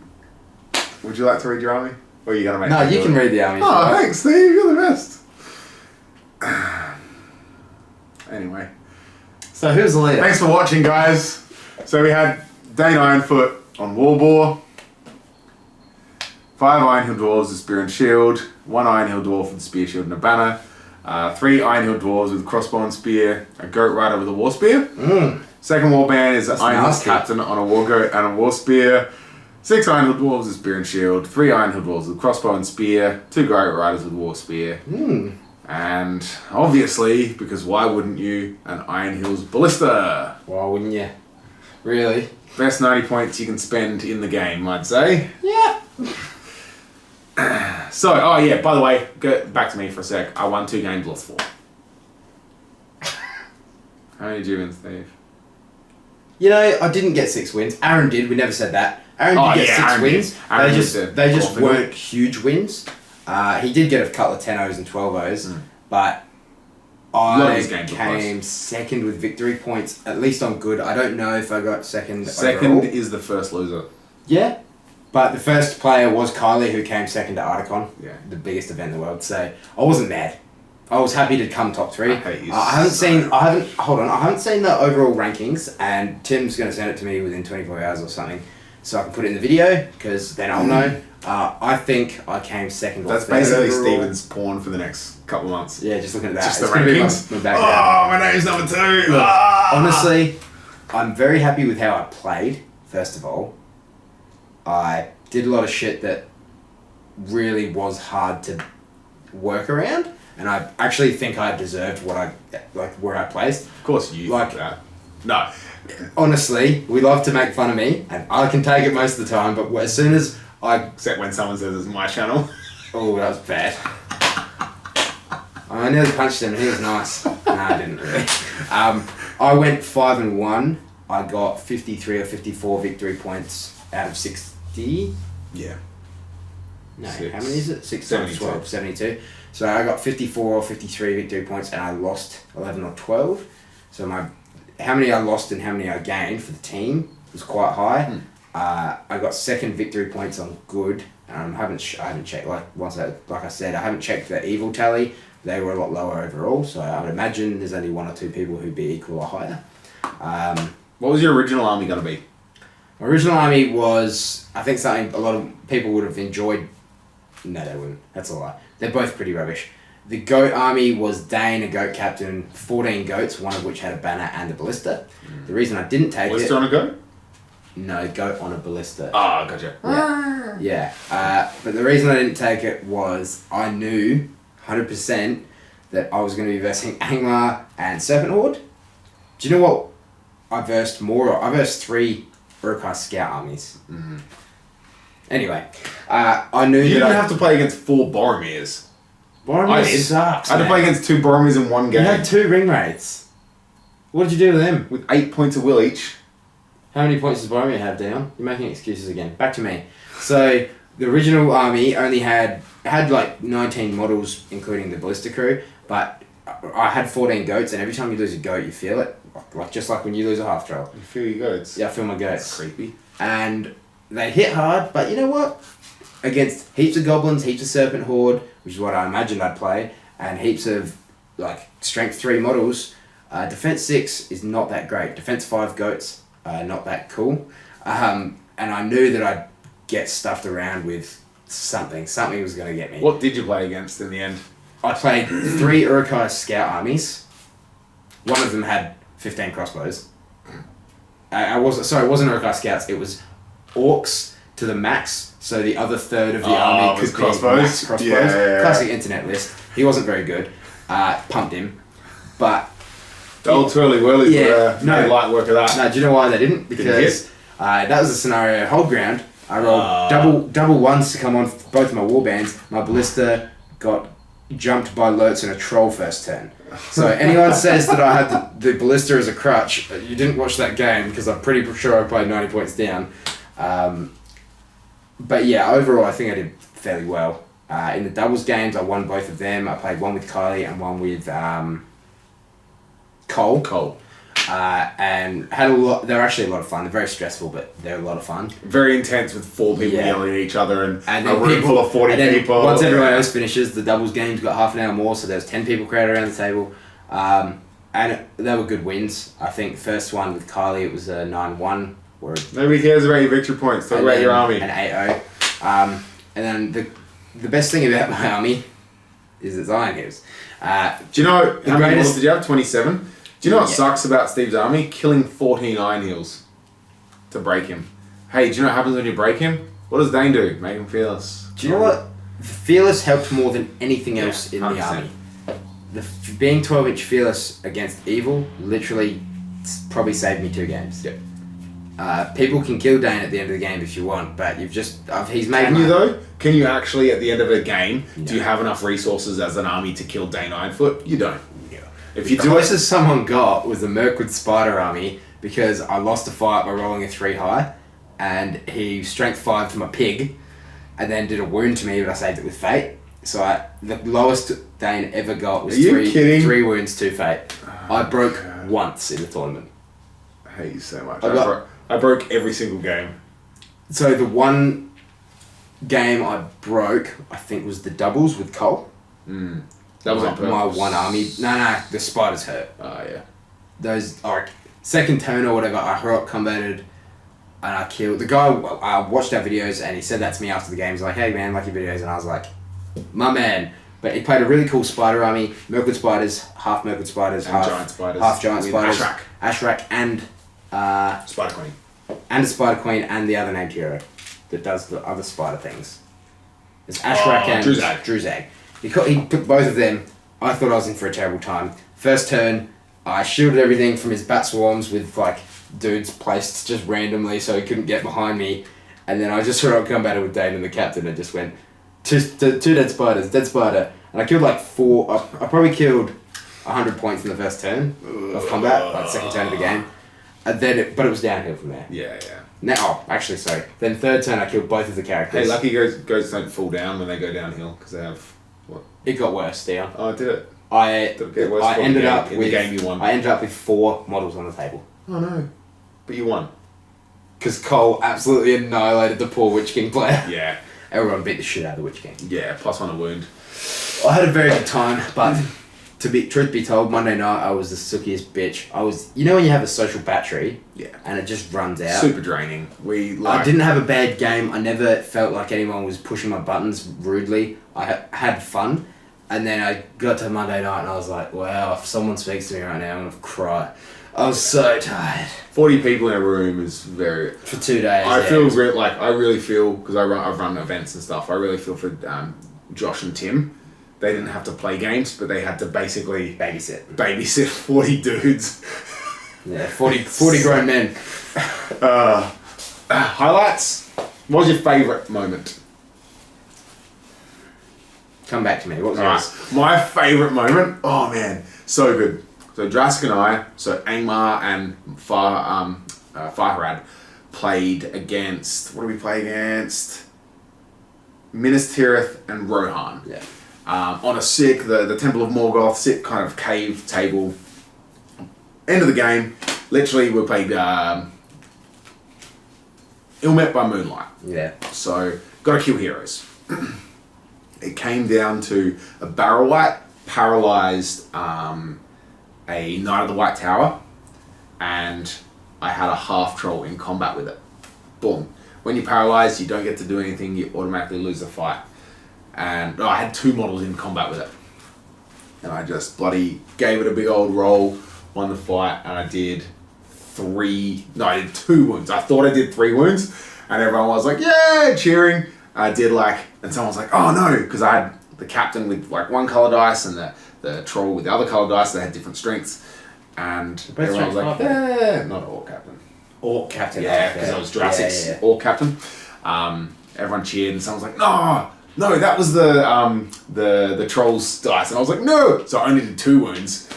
Would you like to read your army? Or are you gonna make No, me you do can it? read the army. Oh, thanks, Steve. You're the best. Anyway. So who's the leader? Thanks for watching, guys. So we had Dane Ironfoot on Warboar, 5 Iron Hill Dwarves with Spear and Shield, 1 Iron Hill Dwarf with Spear, Shield and a Banner, 3 Iron Hill Dwarves with Crossbow and Spear, a Goat Rider with a War Spear. Second Warband is That's Iron Hill nasty. Captain on a War Goat and a War Spear, 6 Iron Hill Dwarves with Spear and Shield, 3 Iron Hill Dwarves with Crossbow and Spear, 2 Goat Riders with War Spear, and obviously, because why wouldn't you, an Iron Hills Ballista. Why wouldn't you? Really? Best 90 points you can spend in the game, I'd say. Yeah. So, oh yeah, by the way, go back to me for a sec. I won 2 games, lost 4. How many did you win, Steve? You know, I didn't get 6 wins. Aaron did. We never said that. Aaron did get 6 Aaron wins. did. Aaron They just did. weren't huge wins. He did get a couple of 10-0s and 12-0s, but lot of I his games were came second with victory points, at least on good. I don't know if I got second Second overall. is the first loser. Yeah, but the first player was Kylie, who came second to Articon, Yeah. the biggest event in the world. So I wasn't mad. I was happy to come top 3. I hate you I haven't so seen. I haven't seen the overall rankings, and Tim's gonna send it to me within 24 hours or something, so I can put it in the video because then I'll know. I think I came second. That's third basically overall. Steven's porn for the next couple of months. Yeah, just looking at that. Just the It's gonna be rankings. my background. Oh, my name's number 2. Look, Ah! honestly, I'm very happy with how I played, first of all. I did a lot of shit that really was hard to work around, and I actually think I deserved where I placed. Of course you Like- think that. No. Honestly, we love to make fun of me, and I can take it most of the time, but as soon as Except when someone says it's my channel. Oh, that was bad. I nearly punched him, and he was nice. No, I didn't really. I went 5-1. I got 53 or 54 victory points out of 60. Yeah. No, Six. how many is it? 6 72. times 12, 72. So I got 54 or 53 victory points, and I lost 11 or 12. So how many I lost and how many I gained for the team was quite high. I got second victory points on good. I haven't checked, like I said, I haven't checked the evil tally. They were a lot lower overall, so I would imagine there's only 1 or 2 people who'd be equal or higher. What was your original army going to be? My original army was, I think, something a lot of people would have enjoyed. No, they wouldn't. That's a lie. They're both pretty rubbish. The goat army was Dane, a goat captain, 14 goats, one of which had a banner and a ballista. The reason I didn't take Ballista it... on a go? No, goat on a ballista. Ah, gotcha. Yeah. But the reason I didn't take it was I knew 100% that I was going to be versing Angmar and Serpent Horde. Do you know what I versed more? I versed 3 Uruk-hai Scout armies. Mm-hmm. Anyway, I knew You that didn't have to play against 4 Boromirs. Boromir did. sucks, I had to play against 2 Boromirs in one You game. had 2 ring wraiths. What did you do with them? With 8 points of will each. How many points does Boromir have, Dion? You're making excuses again. Back to me. So, the original army only had like 19 models, including the ballista crew, but I had 14 goats, and every time you lose a goat, you feel it. Like just like when you lose a half troll. You feel your goats. Yeah, I feel my goats. That's creepy. And they hit hard, but you know what? Against heaps of goblins, heaps of serpent horde, which is what I imagined I'd play, and heaps of like strength 3 models, defense 6 is not that great. Defense 5 goats, not that cool. And I knew that I'd get stuffed around with something. Something was going to get me. What did you play against in the end? I played 3 Uruk-hai Scout armies. One of them had 15 crossbows. It wasn't Uruk-hai Scouts, it was orcs to the max, so the other third of the army could be crossbows? max crossbows. Yeah. Classic internet list. He wasn't very good. Pumped him. But The old Twirly Whirly made light work of that. no, do you know why they didn't? Because that was a scenario hold ground. I rolled double ones to come on both my warbands. My ballista got jumped by Lurtz and a troll first turn. So anyone says that I had the ballista as a crutch, you didn't watch that game because I'm pretty sure I played 90 points down. But yeah, overall I think I did fairly well. In the doubles games I won both of them. I played one with Kylie and one with Cole. And had a lot. They're actually a lot of fun. They're very stressful, but they're a lot of fun. Very intense with 4 people Yeah. yelling at each other and then a room full of 40 and then people. Once everyone else finishes, the doubles games got half an hour more, so there's 10 people crowded around the table. And they were good wins. I think first one with Kylie, it was a 9-1. Nobody cares about your victory points. Talk about your army. An 8-0. And then the best thing about my army is its Iron Hills. Do you know how many greatest- models did you have? 27? Do you know what Yeah. sucks about Steve's army? Killing 14 Iron Heels to break him. Hey, do you know what happens when you break him? What does Dane do? Make him fearless. Do you know what? Fearless helped more than anything else in the 100%. army. Being 12-inch Fearless against evil literally probably saved me 2 games. Yep. People can kill Dane at the end of the game if you want, but he's made. Can you though? Can you actually, at the end of a game, No. do you have enough resources as an army to kill Dane Ironfoot? You don't. Yeah. If you The do it, closest someone got was the Mirkwood Spider army because I lost a fight by rolling a 3 high, and he strength 5 to my pig, and then did a wound to me, but I saved it with fate. So the lowest Dane ever got was Are you kidding? 3 wounds, 2 fate. I broke God. once in the tournament. I hate you so much. I I broke every single game. So the one game I broke, I think, was the doubles with Cole. That was on purpose. my one army. No, the spiders hurt. Oh, yeah. Those, like, second turn or whatever, I heroic combated and I killed. The guy watched our videos and he said that to me after the game. He's like, hey man, like your videos. And I was like, my man. But he played a really cool spider army. Mirkwood spiders, half Mirkwood spiders, And half giant spiders. half giant With spiders. Ashrak. Ashrak and Spider Queen. and a spider queen and the other named hero that does the other spider things. There's Ashrak and Druzag. He took both of them. I thought I was in for a terrible time. First turn, I shielded everything from his bat swarms with like dudes placed just randomly so he couldn't get behind me. And then I just heroic combated with Dane and the captain and just went two dead spiders, dead spider. And I killed like 4. I probably killed 100 points in the first turn of combat, like second turn of the game. And then but it was downhill from there. Yeah. Actually, sorry. Then third turn, I killed both of the characters. Hey, lucky goats don't fall down when they go downhill because they have what? It got worse, Dion. Oh, did it? Did it get worse I for ended the game, up in with the game you won? I ended up with 4 models on the table Oh no, but you won. because Cole absolutely annihilated the poor Witch King player. Yeah. Everyone beat the shit out of the Witch King. Yeah. +1 a wound. I had a very good time, but truth be told, Monday night I was the sookiest bitch. You know when you have a social battery, Yeah. and it just runs out. Super draining. I didn't have a bad game. I never felt like anyone was pushing my buttons rudely. I had fun. And then I got to Monday night and I was like, wow, if someone speaks to me right now, I'm going to cry. I was so tired. 40 people in a room is very. For 2 days. I really feel because I've run events and stuff. I really feel for Josh and Tim. They didn't have to play games, but they had to basically Babysit. babysit 40 dudes. Yeah, 40 grown men. Highlights? What was your favourite moment? Come back to me. What was Alright, yours? my favourite moment? Oh man, so good. So Jurassic and I, so Angmar and Farhad played against, what did we play against? Minas Tirith and Rohan. Yeah. On a sick, the Temple of Morgoth, sick kind of cave table. End of the game, literally we played Ilmet by Moonlight. Yeah. So, gotta kill heroes. It came down to a barrel light paralysed a Knight of the White Tower, and I had a half troll in combat with it. Boom. When you're paralysed, you don't get to do anything, you automatically lose the fight. And I had 2 models in combat with it. And I just bloody gave it a big old roll, won the fight, and I did 2 wounds. I thought I did 3 wounds, and everyone was like, yeah, cheering. I did and someone was like, oh no, because I had the captain with one colour dice and the troll with the other colour dice. They had different strengths, and everyone was like, yeah, not an orc captain. Orc captain. Yeah, because I was Jurassic's orc captain. Everyone cheered, and someone was like, no, that was the troll's dice, and I was like, no. So I only did 2 wounds,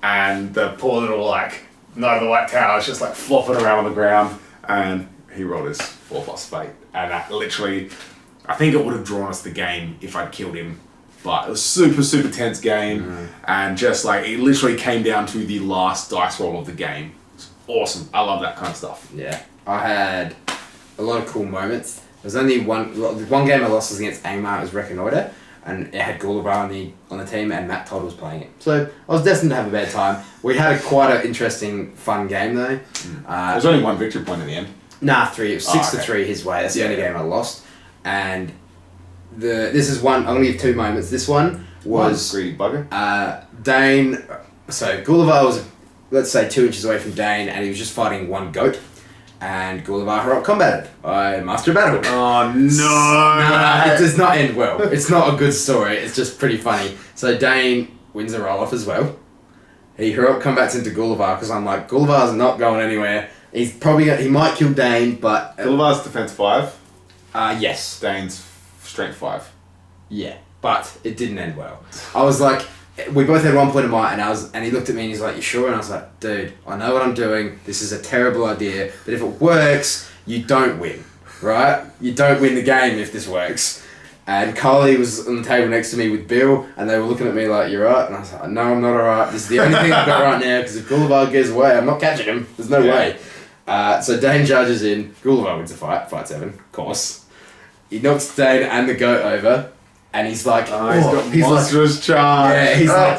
and the poor little Knight of the White Tower is just flopping around on the ground, and he rolled his 4+ fate, and that literally, I think it would have drawn us the game if I'd killed him, but it was super tense game, and just it literally came down to the last dice roll of the game. It's awesome. I love that kind of stuff. Yeah, I had a lot of cool moments. There's only one game I lost was against Angmar. It was Reconnoiter, and it had Gullivar on the team, and Matt Todd was playing it. So I was destined to have a bad time. We had quite an interesting, fun game though. There's only 1 victory point in the end. Nah, 3. It was 6-3 his way. That's the only game I lost. And this is one. I'm gonna give 2 moments. This one was greedy bugger. Dane. So Gullivar was, let's say, 2 inches away from Dane, and he was just fighting 1 goat. And Gullivar heroic combated. I master battle. Oh no! Nah, it does not end well. It's not a good story. It's just pretty funny. So Dane wins a roll off as well. He heroic combats into Gullivar because I'm like, Gullivar's not going anywhere. He's probably he might kill Dane, but Gullivar's defense 5. Yes. Dane's strength 5. Yeah, but it didn't end well. I was like, we both had 1 point of might, and he looked at me and he's like, you sure? And I was like, dude, I know what I'm doing. This is a terrible idea, but if it works, you don't win, right? You don't win the game if this works. And Carly was on the table next to me with Bill, and they were looking at me like, you're right? And I was like, no, I'm not alright. This is the only thing I've got right now, because if Gullivar gets away, I'm not catching him. There's no way. So Dane charges in. Gullivar wins the fight 7, of course. He knocks Dane and the goat over, and he's like, he's monstrous charge. Yeah, he's like,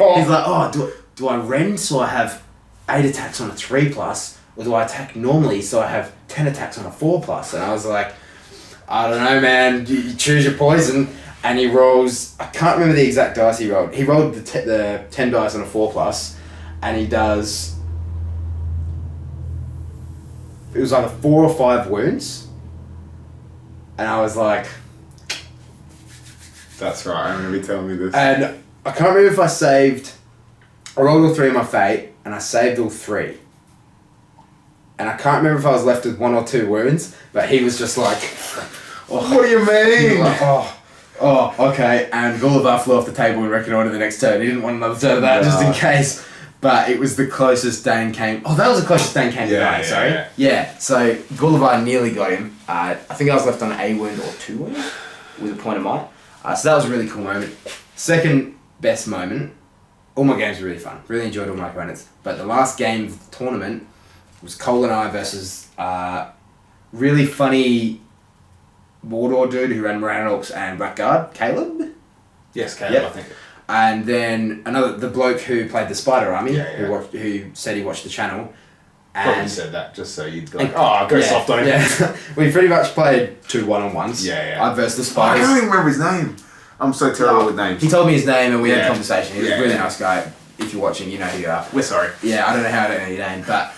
do I rend so I have 8 attacks on a 3+, or do I attack normally so I have 10 attacks on a 4+? And I was like, I don't know, man. You choose your poison. And he rolls, I can't remember the exact dice he rolled. He rolled the 10 dice on a 4+, and he does, it was either 4 or 5 wounds. And I was like, that's right, I remember you telling me this. And I can't remember if I rolled all 3 of my fate, and I saved all 3. And I can't remember if I was left with 1 or 2 wounds, but he was just like, what do you mean? Like, okay. And Gullivar flew off the table and Reconnoiter the next turn. He didn't want another turn of that, just in case. But it was the closest Dane came. Oh, that was the closest Dane came to dying, sorry. Yeah, so Gullivar nearly got him. I think I was left on a wound or 2 wounds with a point of might. So that was a really cool moment. Second best moment, all my games were really fun. Really enjoyed all my opponents. But the last game of the tournament was Cole and I versus really funny Mordor dude who ran Orcs and Blackguard, Caleb? Yes, Caleb, I think. And then the bloke who played the Spider Army, Yeah. who said he watched the channel. Probably said that just so you'd go go soft on him. Yeah. We pretty much played 2 1-on-1s. Yeah. I versus the I Spiders. can't even remember his name. I'm so terrible with names. He told me his name and we had a Yeah. conversation. He was a Yeah. really nice guy. If you're watching, you know who you are. We're sorry. Yeah, I don't know how I don't know your name, but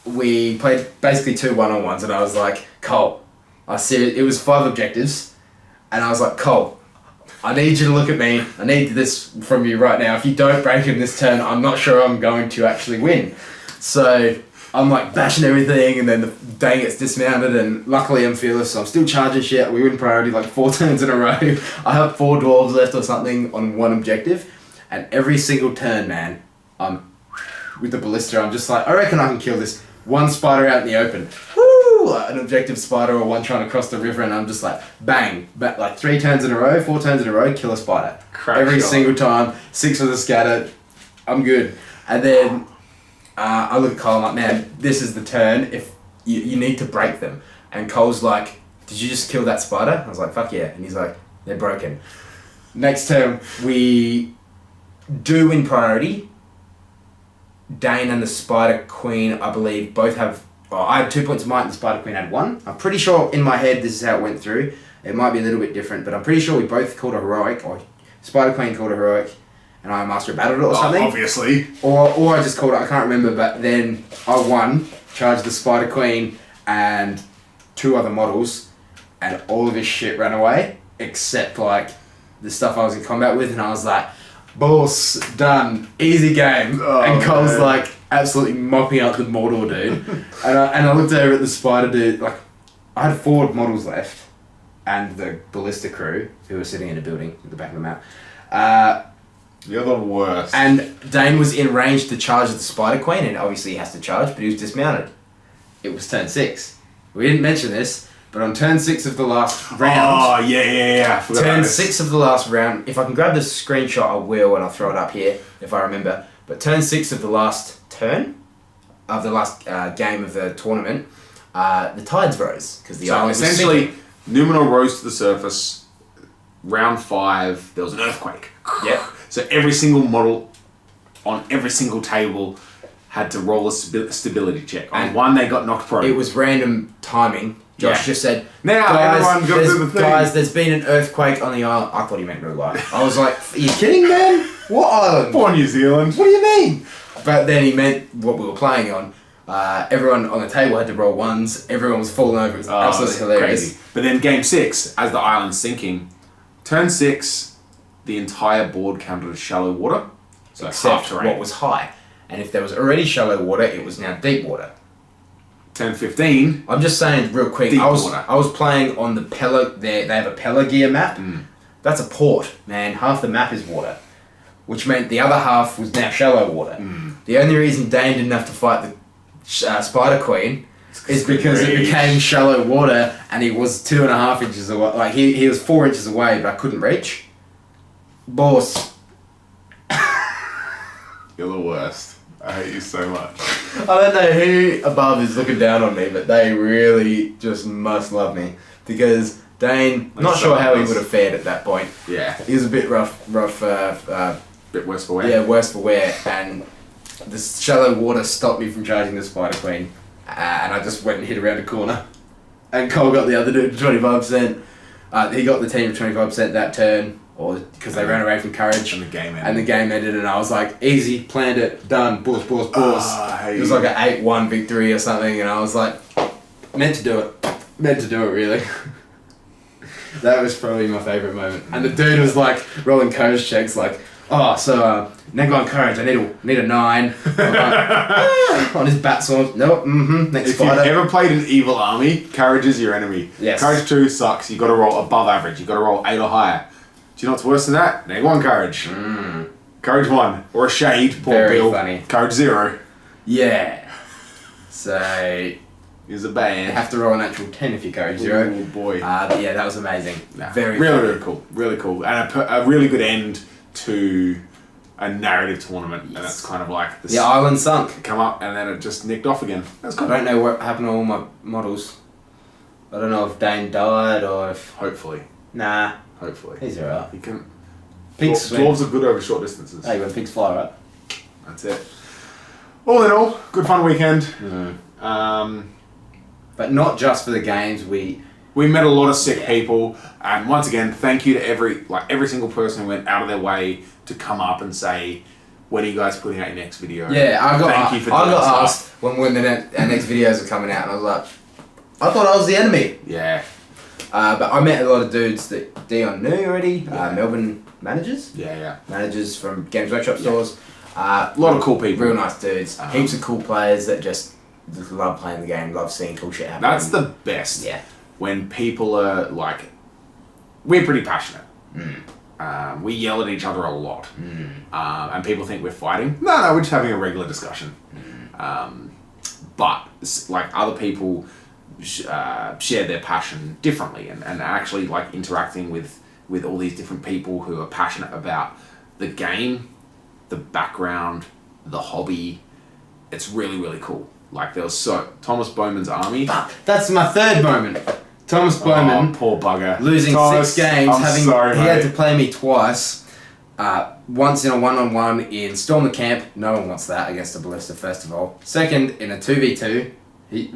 we played basically 2 1-on-1s, and I was like, Cole, it was 5 objectives, and I was like, Cole, I need you to look at me. I need this from you right now. If you don't break him this turn, I'm not sure I'm going to actually win. So I'm like bashing everything, and then the Dane gets dismounted, and luckily I'm fearless, so I'm still charging shit. We win priority like 4 turns in a row. I have 4 dwarves left or something on one objective, and every single turn, man, I'm with the ballista. I'm just like, I reckon I can kill this one spider out in the open. Woo! An objective spider or one trying to cross the river, and I'm just like, bang, like 3 turns in a row, 4 turns in a row, kill a spider. Every single time, 6 with a scatter, I'm good. And then I look at Cole, I'm like, man, this is the turn. If you need to break them. And Cole's like, did you just kill that spider? I was like, fuck yeah. And he's like, they're broken. Next turn, we do win priority. Dane and the Spider Queen, I believe, both have... I had 2 points of might and the Spider Queen had 1. I'm pretty sure in my head this is how it went through. It might be a little bit different, but I'm pretty sure we both called a heroic, or Spider Queen called a heroic, and I Master of Battle it or something. Obviously. Or I just called it, I can't remember, but then I won, charged the Spider Queen and 2 other models, and all of his shit ran away, except like the stuff I was in combat with, and I was like, boss, done, easy game. And Cole's like absolutely mopping up the Mordor dude. and I looked over at the spider dude, like I had 4 models left, and the ballista crew who were sitting in a building at the back of the map. You're the worst. And Dane was in range to charge the Spider Queen, and obviously he has to charge, but he was dismounted. It was turn 6. We didn't mention this, but on turn 6 of the last round... Oh, yeah. Turn 6 of the last round, if I can grab the screenshot, I will, and I'll throw it up here, if I remember. But turn 6 of the last turn, of the last game of the tournament, the tides rose, because the island was essentially, sinking. Numenor rose to the surface. Round 5, there was an earthquake. Yep. So every single model on every single table had to roll a stability check. On one, they got knocked prone. It was random timing. Josh just said, now everyone go do the thing. Guys, there's been an earthquake on the island. I thought he meant real life. I was like, are you kidding, man? What island? Poor New Zealand. What do you mean? But then he meant what we were playing on. Everyone on the table had to roll 1s. Everyone was falling over. It was absolutely hilarious. Crazy. But then game 6, as the island's sinking, turn 6, the entire board counted as shallow water. So except half terrain. what was high. And if there was already shallow water, it was now deep water. Turn 15. I'm just saying real quick, Deep I was water. playing on the Pella, they have a Pelagia map. That's a port, man. Half the map is water. Which meant the other half was now shallow water. The only reason Dane didn't have to fight the Spider Queen is because it became shallow water, and he was 2.5 inches away. Like he was 4 inches away, but I couldn't reach. Boss. You're the worst. I hate you so much. I don't know who above is looking down on me, but they really just must love me. Because Dane, I'm not sure how he would have fared at that point. Yeah. He was a bit rough, Bit worse for wear. yeah, worse for wear, and the shallow water stopped me from charging the Spider Queen, and I just went and hid around a corner. And Cole got the other dude to 25%. He got the team to 25% that turn, or because they ran away from courage. And the game ended. And the game ended, and I was like, easy, planned it, done, boss. It was like an 8-1 victory or something, and I was like, meant to do it, really. That was probably my favourite moment. And the dude was like, rolling courage checks, like, oh, so, Nego on courage, I need a 9. On his bat sword, nope, next If fighter. you've ever played an evil army, courage is your enemy. Yes. Courage 2 sucks. You got to roll above average. You got to roll 8 or higher. Do you know what's worse than that? Neg 1 courage. Courage 1 or a shade. Poor Very Bill. funny. Courage 0 Yeah. So, is a you band. have to roll a natural 10 if you courage 0. Oh boy. But yeah, that was amazing. Nah, Very really, funny. really cool. Really cool. And a really good end to a narrative tournament. And that's kind of like The island sunk. come up and then it just nicked off again. That's I cool. don't know what happened to all my models. I don't know if Dane died or if... Hopefully. Nah, Hopefully. he's alright. You can. Pigs swim. Dwarves are good over short distances. Hey, when pigs fly, right? That's it. All in all, good fun weekend. But not just for the games, we We met a lot of sick people, and once again, thank you to every single person who went out of their way to come up and say, "When are you guys putting out your next video?" Yeah, I got stuff. asked when the our next videos are coming out, and I was like, I thought I was the enemy. Yeah, But I met a lot of dudes that Dion knew already, Melbourne managers yeah. from Games Workshop stores. A lot of cool people. Real nice dudes. Heaps of cool players that just love playing the game, love seeing cool shit happen. That's the best. Yeah. When people are like, we're pretty passionate. We yell at each other a lot. And people think we're fighting. No, we're just having a regular discussion. But like other people share their passion differently and actually like interacting with all these different people who are passionate about the game, the background, the hobby. It's really, really cool. Like there was Thomas Bowman's army. That's my third moment. Thomas Bowman, poor bugger, losing Thomas, 6 games, sorry, he had to play me twice. Once in a 1-on-1 in Storm the Camp, no one wants that against a Ballista first of all. Second, in a 2v2,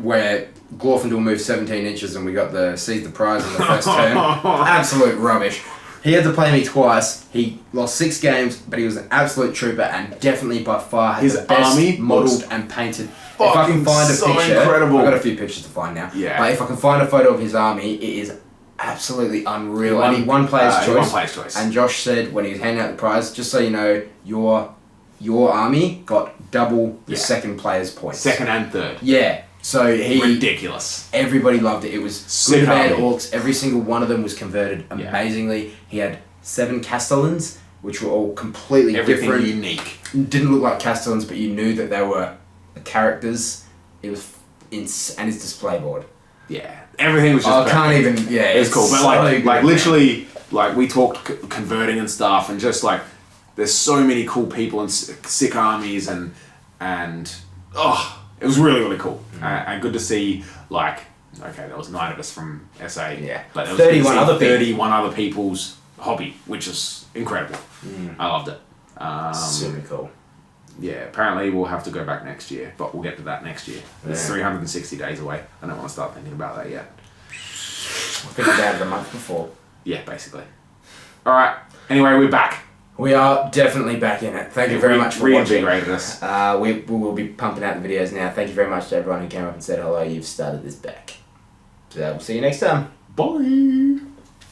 where Glorfindel moved 17 inches and we got the seize the prize in the first turn. Absolute rubbish. He had to play me twice. He lost 6 games, but he was an absolute trooper and definitely by far had his the best army modelled and painted. If I can find a so picture, incredible. I've got a few pictures to find now. Yeah. But if I can find a photo of his army, it is absolutely unreal. And he won player's choice. He won player's choice. And Josh said when he was handing out the prize, just so you know, your army got double the second player's points. Second and third. Yeah. So ridiculous. Everybody loved it. It was Sick good, bad army. orcs. Every single one of them was converted amazingly. He had 7 Castellans, which were all completely Everything different. unique. Didn't look like Castellans, but you knew that they were characters. It was and his display board. Yeah, everything was just. I can't even. Yeah, it's cool, but so like good, literally, like we talked converting and stuff, and just like there's so many cool people and sick armies, and it was really really cool and good to see. Like, okay, there was 9 of us from SA, but there was 31 other people. 31 other people's hobby, which is incredible. I loved it. Super cool. Yeah, apparently we'll have to go back next year, but we'll get to that next year. It's 360 days away. I don't want to start thinking about that yet. I think about it a month before. Yeah, basically. All right. Anyway, we're back. We are definitely back in it. Thank you very much for watching. Reinvigorated us. We will be pumping out the videos now. Thank you very much to everyone who came up and said hello. You've started this back. So we'll see you next time. Bye.